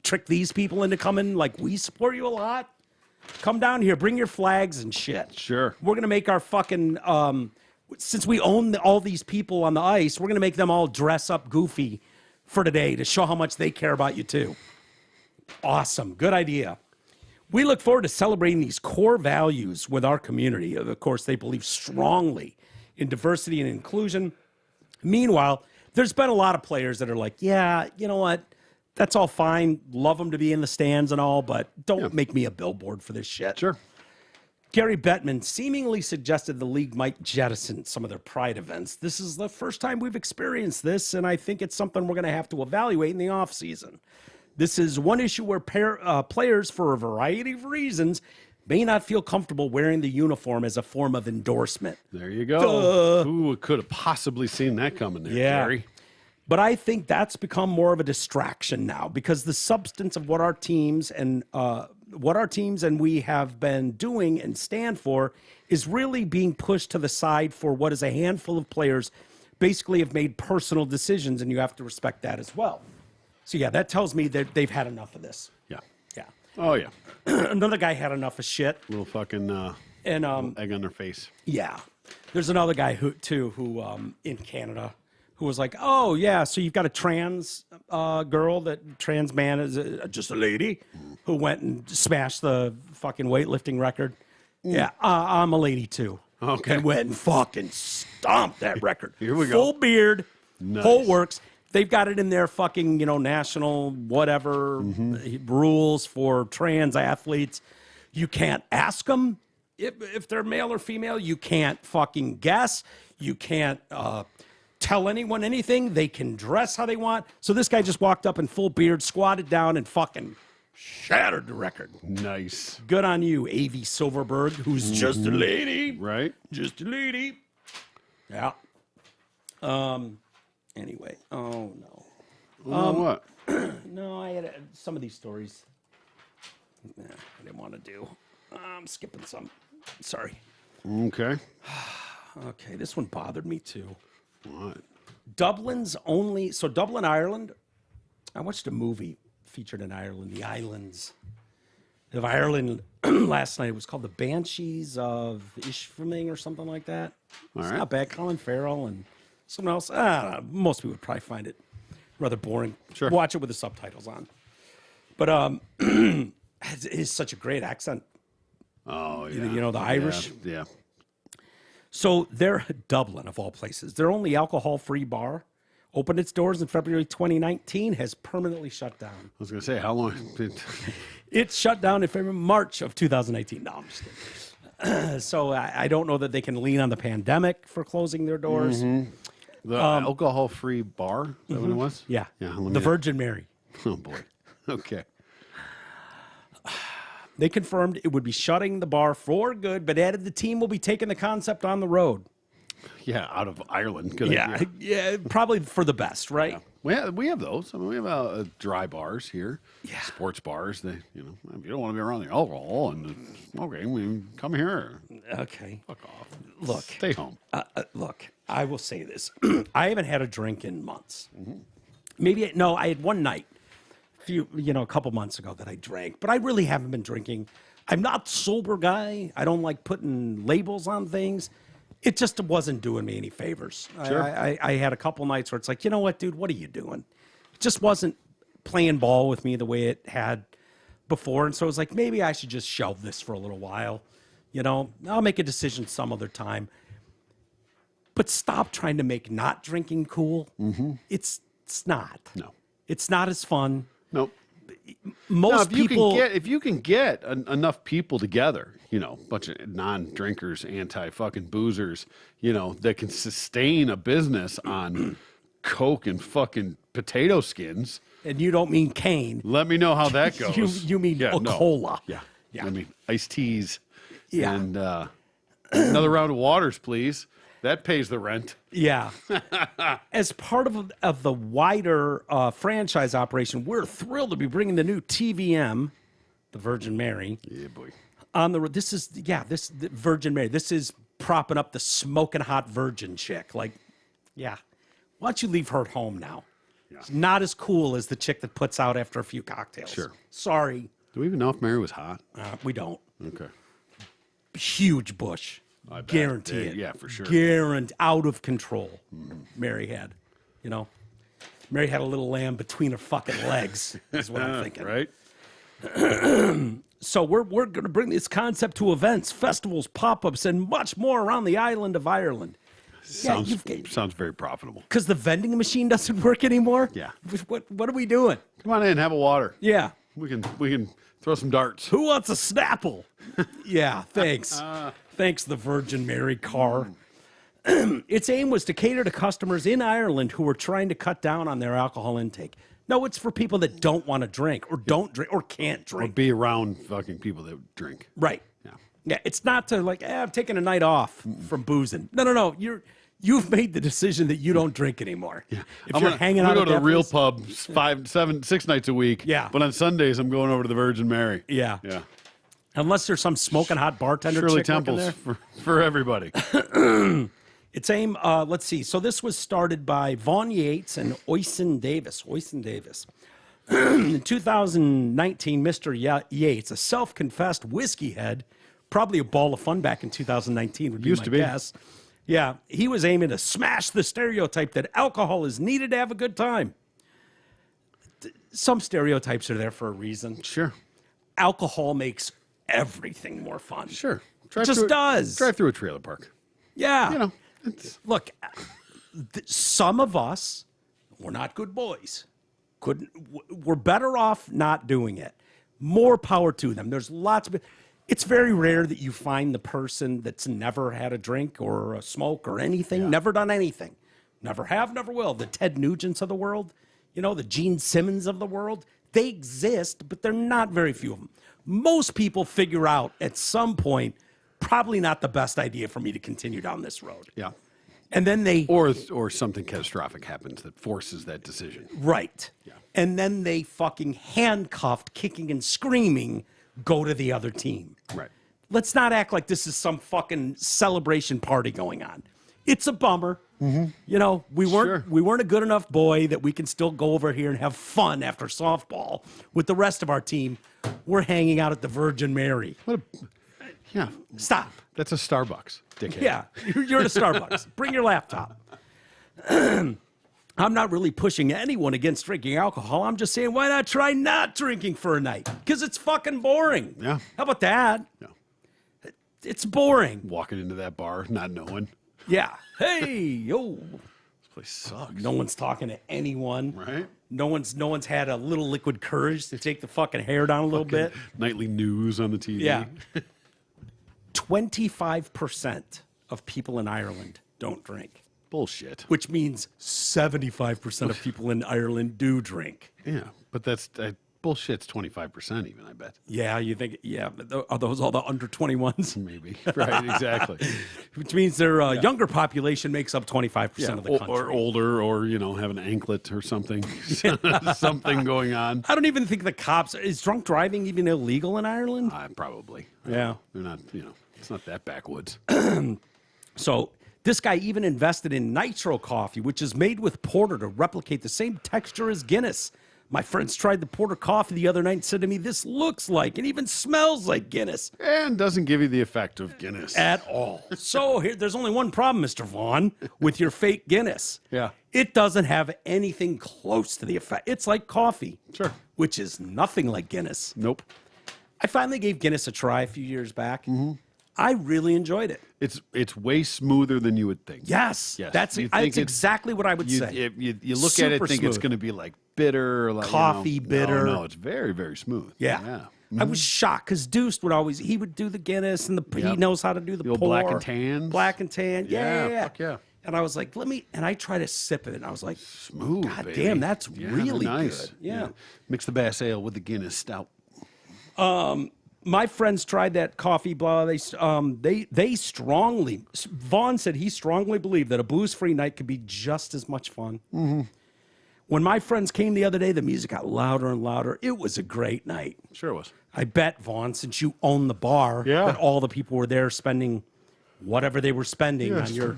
trick these people into coming. Like, we support you a lot. Come down here, bring your flags and shit. Sure. We're going to make our fucking, since we own all these people on the ice, we're going to make them all dress up goofy for today to show how much they care about you too. Awesome. Good idea. We look forward to celebrating these core values with our community. Of course, they believe strongly in diversity and inclusion. Meanwhile, there's been a lot of players that are like, yeah, you know what? That's all fine. Love them to be in the stands and all, but don't make me a billboard for this shit. Sure. Gary Bettman seemingly suggested the league might jettison some of their pride events. This is the first time we've experienced this, and I think it's something we're going to have to evaluate in the offseason. This is one issue where players, for a variety of reasons, may not feel comfortable wearing the uniform as a form of endorsement. There you go. Who could have possibly seen that coming there, Gary? But I think that's become more of a distraction now because the substance of what our teams and we have been doing and stand for is really being pushed to the side for what is a handful of players basically have made personal decisions, and you have to respect that as well. So, yeah, that tells me that they've had enough of this. Yeah. Yeah. Oh, yeah. Another guy had enough of shit. Little fucking egg on their face. Yeah. There's another guy who in Canada who was like, oh, yeah, so you've got a trans girl, that trans man is just a lady who went and smashed the fucking weightlifting record. Yeah, I'm a lady too. Okay. And went and fucking stomped that record. Here we go. Full beard, Nice. whole works. They've got it in their fucking, national whatever rules for trans athletes. You can't ask them if they're male or female. You can't fucking guess. You can't tell anyone anything. They can dress how they want. So this guy just walked up in full beard, squatted down, and fucking Shattered the record. Nice. Good on you, A.V. Silverberg, who's just a lady. Right? Just a lady. Yeah. Anyway. Oh, no. What? No, I had some of these stories. Nah, I didn't want to do. I'm skipping some. Sorry. Okay. Okay, this one bothered me too. What? Dublin's only. So, Dublin, Ireland. I watched a movie featured in Ireland, the islands of Ireland, last night. It was called The Banshees of Ishfaming or something like that. It's not bad. Colin Farrell and someone else. Most people would probably find it rather boring. Sure. Watch it with the subtitles on. But it is such a great accent. Oh, yeah. You know, the Irish. Yeah. So they're Dublin, of all places. Their only alcohol-free bar opened its doors in February 2019, has permanently shut down. I was going to say, how long did... It shut down in March of 2019. No, I'm just kidding. So I don't know that they can lean on the pandemic for closing their doors. The alcohol-free bar? Is that what it was? Yeah. Yeah. The Virgin Mary. Oh, boy. Okay. They confirmed it would be shutting the bar for good, but added the team will be taking the concept on the road. Yeah, out of Ireland. Yeah, probably for the best, right? Yeah. We have those. I mean, we have dry bars here. Yeah. Sports bars. They, if you don't want to be around the alcohol and smoking, we come here. Okay. Fuck off. Look. Stay home. Look, I will say this. I haven't had a drink in months. I had one night, a couple months ago that I drank, but I really haven't been drinking. I'm not a sober guy. I don't like putting labels on things. It just wasn't doing me any favors. Sure. I had a couple nights where it's like, you know what, dude, what are you doing? It just wasn't playing ball with me the way it had before. And so I was like, maybe I should just shelve this for a little while. I'll make a decision some other time. But stop trying to make not drinking cool. Mm-hmm. It's not. No. It's not as fun. Nope. Most people... If you can get enough people together, a bunch of non-drinkers, anti-fucking boozers, that can sustain a business on Coke and fucking potato skins. And you don't mean cane. Let me know how that goes. You mean cola. Yeah. Yeah. I mean, iced teas. Yeah. And another round of waters, please. That pays the rent. Yeah. As part of the wider franchise operation, we're thrilled to be bringing the new TVM, the Virgin Mary. Yeah, boy. The Virgin Mary. This is propping up the smoking hot virgin chick. Like, yeah. Why don't you leave her at home now? Yeah. It's not as cool as the chick that puts out after a few cocktails. Sure. Sorry. Do we even know if Mary was hot? We don't. Okay. Huge bush. I bet. Guarantee it. Yeah, for sure. Out of control. Mary had. Mary had a little lamb between her fucking legs, is what I'm thinking. Right? So we're going to bring this concept to events, festivals, pop-ups, and much more around the island of Ireland. Sounds very profitable. Because the vending machine doesn't work anymore? Yeah. What are we doing? Come on in, have a water. Yeah. We can throw some darts. Who wants a Snapple? Yeah, thanks. Thanks, the Virgin Mary car. Its aim was to cater to customers in Ireland who were trying to cut down on their alcohol intake. No, it's for people that don't want to drink or don't drink or can't drink. Or be around fucking people that drink. Right. Yeah. Yeah, it's not to I'm taking a night off from boozing. No. You've made the decision that you don't drink anymore. Yeah. If you're hanging out, I go to the real pub 5, 7, 6 nights a week. Yeah. But on Sundays, I'm going over to the Virgin Mary. Yeah. Yeah. Unless there's some smoking hot bartender Shirley chick working Temples there. for everybody. Its aim, let's see. So this was started by Vaughn Yates and Oisin Davis. In 2019, Mr. Yates, a self-confessed whiskey head, probably a ball of fun back in 2019 would be my guess. Yeah, he was aiming to smash the stereotype that alcohol is needed to have a good time. Some stereotypes are there for a reason. Sure. Alcohol makes everything more fun. Sure. Does. Drive through a trailer park. Yeah. Look, some of us, we're not good boys. We're better off not doing it. More power to them. There's lots of... It's very rare that you find the person that's never had a drink or a smoke or anything, never done anything. Never have, never will. The Ted Nugents of the world, the Gene Simmons of the world, They exist, but they're not very few of them. Most people figure out at some point, probably not the best idea for me to continue down this road. Yeah. And then they... Or something catastrophic happens that forces that decision. Right. Yeah. And then they fucking handcuffed, kicking and screaming, go to the other team. Right. Let's not act like this is some fucking celebration party going on. It's a bummer. Mm-hmm. You know, we weren't a good enough boy that we can still go over here and have fun after softball with the rest of our team. We're hanging out at the Virgin Mary. Yeah. Stop. That's a Starbucks, dickhead. Yeah, you're at a Starbucks. Bring your laptop. I'm not really pushing anyone against drinking alcohol. I'm just saying, why not try not drinking for a night? Because it's fucking boring. Yeah. How about that? Yeah. It's boring. Walking into that bar, not knowing. Yeah. Hey, yo. This place sucks. No one's talking to anyone. Right? No one's had a little liquid courage to take the fucking hair down a little bit. Nightly news on the TV. Yeah. 25% of people in Ireland don't drink. Bullshit. Which means 75% of people in Ireland do drink. Yeah, but that's bullshit's 25% even, I bet. Yeah, you think, yeah, but are those all the under 21s? Maybe. Right, exactly. Which means their younger population makes up 25% of the country. Or older, or, have an anklet or something. Something going on. I don't even think the cops, is drunk driving even illegal in Ireland? Probably. Yeah. They're not, it's not that backwoods. So this guy even invested in nitro coffee, which is made with porter to replicate the same texture as Guinness. My friends tried the porter coffee the other night and said to me, this looks like and even smells like Guinness. And doesn't give you the effect of Guinness. At all. So there's only one problem, Mr. Vaughn, with your fake Guinness. Yeah. It doesn't have anything close to the effect. It's like coffee. Sure. Which is nothing like Guinness. Nope. I finally gave Guinness a try a few years back. Mm-hmm. I really enjoyed it. It's way smoother than you would think. Yes. That's exactly what I would say. You look at it, think it's going to be like bitter, like coffee bitter. No, it's very, very smooth. Yeah. Mm-hmm. I was shocked because Deuce he would do the Guinness and he knows how to do the pour. Black and tans. Black and tan. Yeah. Fuck yeah. And I was like, and I tried a sip of it and I was like, smooth. God baby. Damn, that's really nice. Good. Yeah. Mix the Bass Ale with the Guinness stout. My friends tried that coffee, blah. They strongly, Vaughn said he strongly believed that a booze-free night could be just as much fun. Mm-hmm. When my friends came the other day, the music got louder and louder. It was a great night. Sure was. I bet, Vaughn, since you own the bar, that all the people were there spending whatever they were spending on your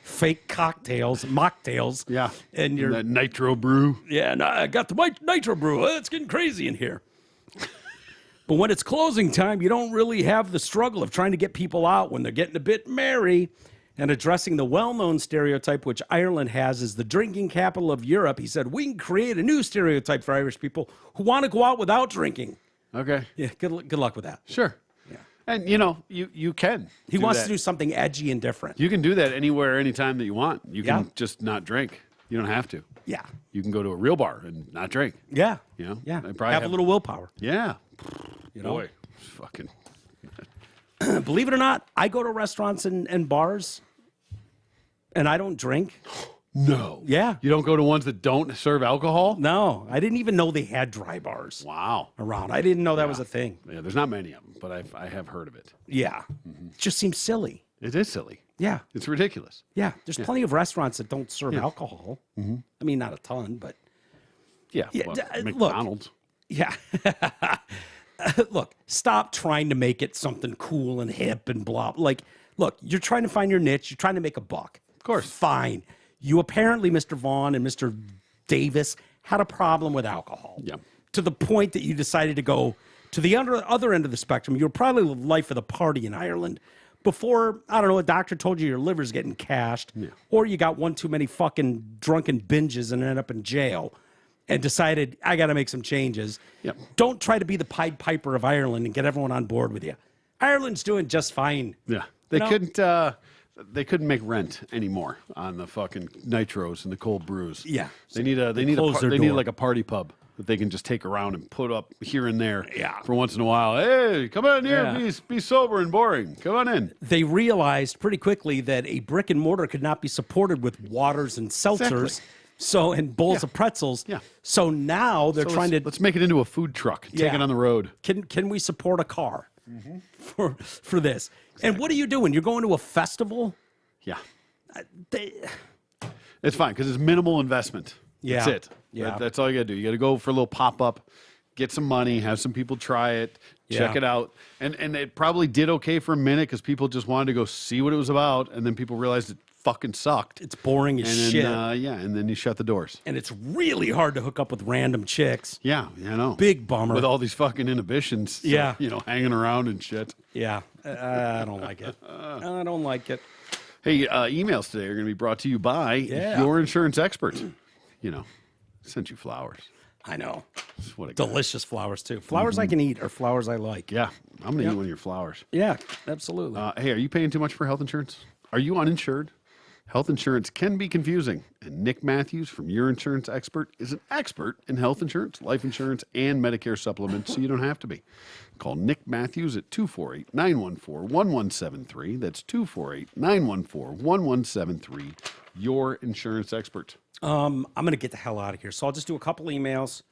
fake cocktails, mocktails. Yeah. And your that nitro brew. Yeah, and I got the nitro brew. It's getting crazy in here. But when it's closing time, you don't really have the struggle of trying to get people out when they're getting a bit merry. And addressing the well-known stereotype, which Ireland has as the drinking capital of Europe, he said, we can create a new stereotype for Irish people who want to go out without drinking. Okay. Yeah, good luck with that. Sure. Yeah. And, you can. He wants to do something edgy and different. You can do that anywhere, anytime that you want. You can just not drink. You don't have to. Yeah. You can go to a real bar and not drink. Yeah. Yeah. Have a little willpower. Yeah. Boy, fucking. Believe it or not, I go to restaurants and bars, and I don't drink. No. Yeah. You don't go to ones that don't serve alcohol? No. I didn't even know they had dry bars. Wow. Around. I didn't know that was a thing. Yeah, there's not many of them, but I have heard of it. Yeah. Mm-hmm. It just seems silly. It is silly. Yeah. It's ridiculous. Yeah. There's plenty of restaurants that don't serve alcohol. Mm-hmm. I mean, not a ton, but. Yeah. Well, McDonald's. Yeah. Look, stop trying to make it something cool and hip and blah. Like, look, you're trying to find your niche. You're trying to make a buck. Of course. Fine. You apparently, Mr. Vaughn and Mr. Davis, had a problem with alcohol. Yeah. To the point that you decided to go to the other end of the spectrum. You were probably the life of the party in Ireland before, I don't know, a doctor told you your liver's getting cashed, or you got one too many fucking drunken binges and ended up in jail. And decided, I got to make some changes. Yep. Don't try to be the Pied Piper of Ireland and get everyone on board with you. Ireland's doing just fine. Yeah. They couldn't make rent anymore on the fucking nitros and the cold brews. Yeah. They need like a party pub that they can just take around and put up here and there. Yeah. For once in a while. Hey, come on here, be sober and boring. Come on in. They realized pretty quickly that a brick and mortar could not be supported with waters and seltzers. Exactly. So, and bowls of pretzels. Yeah. So now they're trying to let's make it into a food truck. Take it on the road. Can we support a car for this? Exactly. And what are you doing? You're going to a festival? Yeah. It's fine because it's minimal investment. Yeah. That's it. Yeah. That's all you got to do. You got to go for a little pop-up, get some money, have some people try it, check it out. And it probably did okay for a minute because people just wanted to go see what it was about, and then people realized it fucking sucked. It's boring as shit. And then you shut the doors. And it's really hard to hook up with random chicks. Yeah, I know. Big bummer. With all these fucking inhibitions. Yeah. Hanging around and shit. Yeah. I don't like it. I don't like it. Hey, emails today are going to be brought to you by your insurance expert. Sent you flowers. I know. What a delicious flowers, too. Flowers I can eat are flowers I like. Yeah, I'm going to eat one of your flowers. Yeah, absolutely. Hey, are you paying too much for health insurance? Are you uninsured? Health insurance can be confusing, and Nick Matthews from Your Insurance Expert is an expert in health insurance, life insurance, and Medicare supplements, so you don't have to be. Call Nick Matthews at 248-914-1173. That's 248-914-1173. Your Insurance Expert. I'm going to get the hell out of here, so I'll just do a couple emails.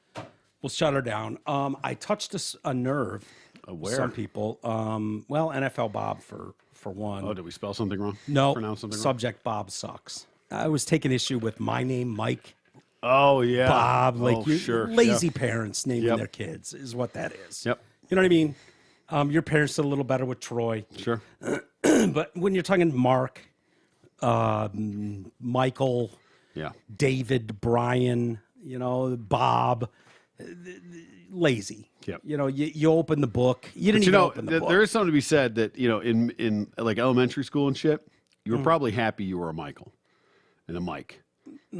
We'll shut her down. I touched a nerve. Where? Some people. NFL Bob for one. Oh, did we spell something wrong? No. Pronounce something wrong? Subject Bob sucks. I was taking issue with my name, Mike. Oh, yeah. Bob. Like sure. Lazy parents naming their kids is what that is. Yep. You know what I mean? Your parents did a little better with Troy. Sure. But when you're talking Mark, Michael, David, Brian, Bob, lazy. Yep. You open the book. You didn't even open the book. There is something to be said that, in like elementary school and shit, you were probably happy you were a Michael and a Mike.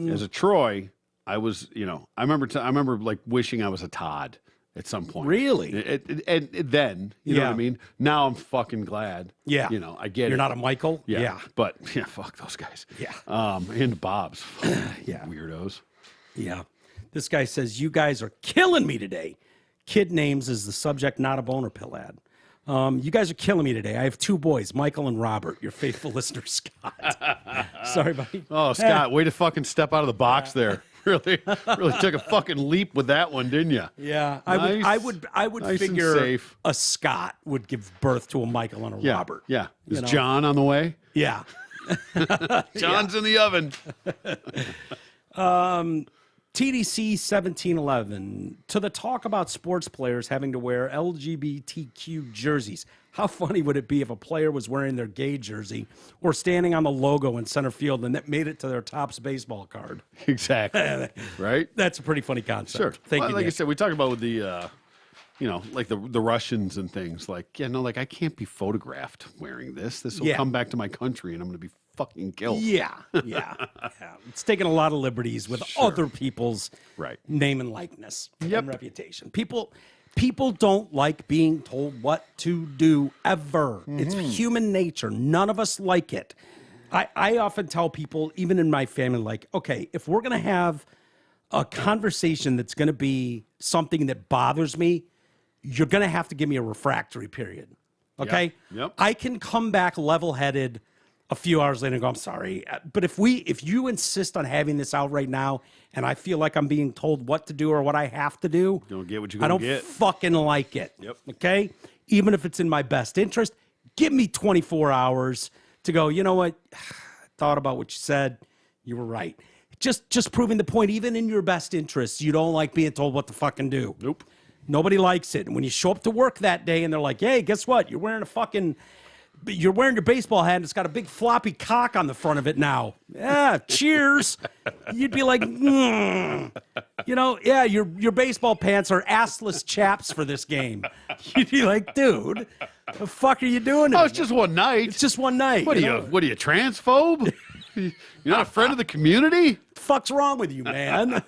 As a Troy, I was, I remember like wishing I was a Todd at some point. Really? And then, you know what I mean? Now I'm fucking glad. Yeah. I get it. You're not a Michael? Yeah. But, fuck those guys. Yeah. And Bob's. Yeah. Weirdos. Yeah. This guy says, you guys are killing me today. Kid names is the subject, not a boner pill ad. You guys are killing me today. I have two boys, Michael and Robert, your faithful listener, Scott. Sorry, buddy. Oh, Scott, way to fucking step out of the box there. Really took a fucking leap with that one, didn't you? Yeah. Nice. I would Nice and figure safe. a Scott would give birth to a Michael and a Robert. Yeah. Is John on the way? Yeah. John's in the oven. TDC 1711, to the talk about sports players having to wear LGBTQ jerseys. How funny would it be if a player was wearing their gay jersey or standing on the logo in center field and that made it to their Topps baseball card? Exactly. Right? That's a pretty funny concept. Sure. Thank you, like Nick. I said, we talked about with the, like the Russians and things. Like, I can't be photographed wearing this. This will come back to my country and I'm going to be fucking killed. Yeah. It's taking a lot of liberties with other people's name and likeness and reputation. People don't like being told what to do ever. It's human nature. None of us like it. I often tell people, even in my family, like, okay, if we're going to have a conversation that's going to be something that bothers me, you're going to have to give me a refractory period. Okay? Yep. I can come back level-headed a few hours later and go, I'm sorry. But if you insist on having this out right now and I feel like I'm being told what to do or what I have to do, don't get what you're I going don't to get. fucking like it. Yep. Okay? Even if it's in my best interest, give me 24 hours to go, you know what? Thought about what you said. You were right. Just proving the point, even in your best interests, you don't like being told what to fucking do. Nope. Nobody likes it. And when you show up to work that day and they're like, hey, guess what? You're wearing your baseball hat and it's got a big floppy cock on the front of it now. Yeah, cheers. You'd be like, your baseball pants are assless chaps for this game. You'd be like, dude, the fuck are you doing? Oh, it's just one night. It's just one night. What are you, transphobe? You're not a friend of the community? What the fuck's wrong with you, man?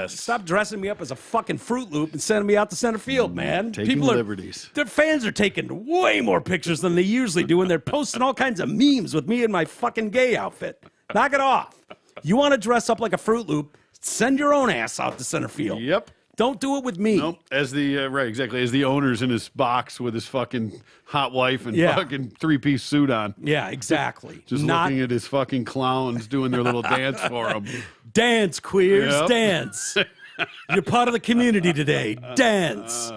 Stop dressing me up as a fucking Fruit Loop and sending me out to center field, man. Taking liberties. Their fans are taking way more pictures than they usually do, and they're posting all kinds of memes with me in my fucking gay outfit. Knock it off. You want to dress up like a Fruit Loop, send your own ass out to center field. Yep. Don't do it with me. Nope. As the right, exactly. As the owner's in his box with his fucking hot wife and fucking 3-piece suit on. Yeah, exactly. Just looking at his fucking clowns doing their little dance for him. Dance, queers, dance. You're part of the community today. Dance.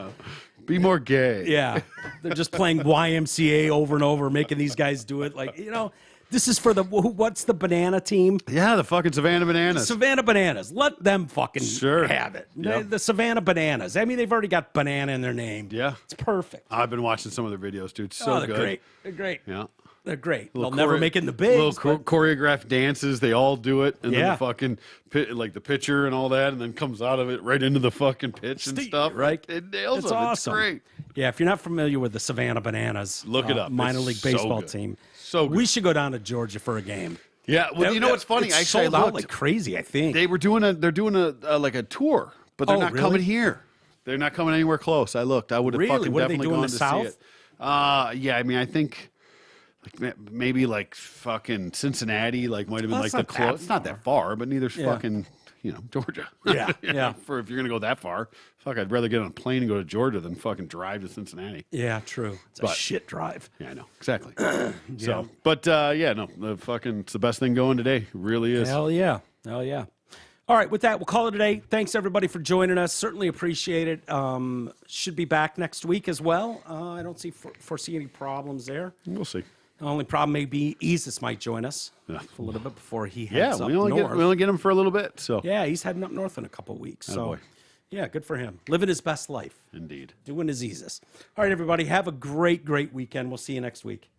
Be more gay. Yeah. They're just playing YMCA over and over, making these guys do it. Like, this is for what's the banana team? Yeah, the fucking Savannah Bananas. Savannah Bananas. Let them fucking have it. Yep. The Savannah Bananas. I mean, they've already got banana in their name. Yeah. It's perfect. I've been watching some of their videos, dude. So they're good. great. They're great. Yeah. They're great. They'll never make it in the bigs. Little choreographed dances. They all do it. And then the fucking, like the pitcher and all that, and then comes out of it right into the fucking pitch and stuff. Right? It nails It's them. awesome. It's great. Yeah, if you're not familiar with the Savannah Bananas, look it up. Minor It's league so baseball good. team. So good. We should go down to Georgia for a game. Yeah, well, you know what's funny? It's Actually, sold I out looked. like crazy, I think. They're doing a like a tour, but they're not really? coming here. They're not coming anywhere close. I looked. I would have Really? fucking What are they definitely doing, gone the to South? see it. Yeah, I mean, I think like maybe like fucking Cincinnati, like might have been Well, like that's the not that close. It's not that far, but neither's Yeah. fucking Georgia. Yeah, yeah. For if you're gonna go that far, fuck, I'd rather get on a plane and go to Georgia than fucking drive to Cincinnati. Yeah, true. It's a shit drive. Yeah, I know exactly. So, but no, it's the best thing going today. It really is. Hell yeah. Hell yeah. All right, with that, we'll call it a day. Thanks, everybody, for joining us. Certainly appreciate it. Should be back next week as well. I don't foresee any problems there. We'll see. The only problem may be Isis might join us Yeah. a little bit before he heads up we only north. get him for a little bit. So Yeah, he's heading up north in a couple of weeks. So, boy. yeah, good for him. Living his best life. indeed. Doing his Isis. All right, everybody, have a great, great weekend. We'll see you next week.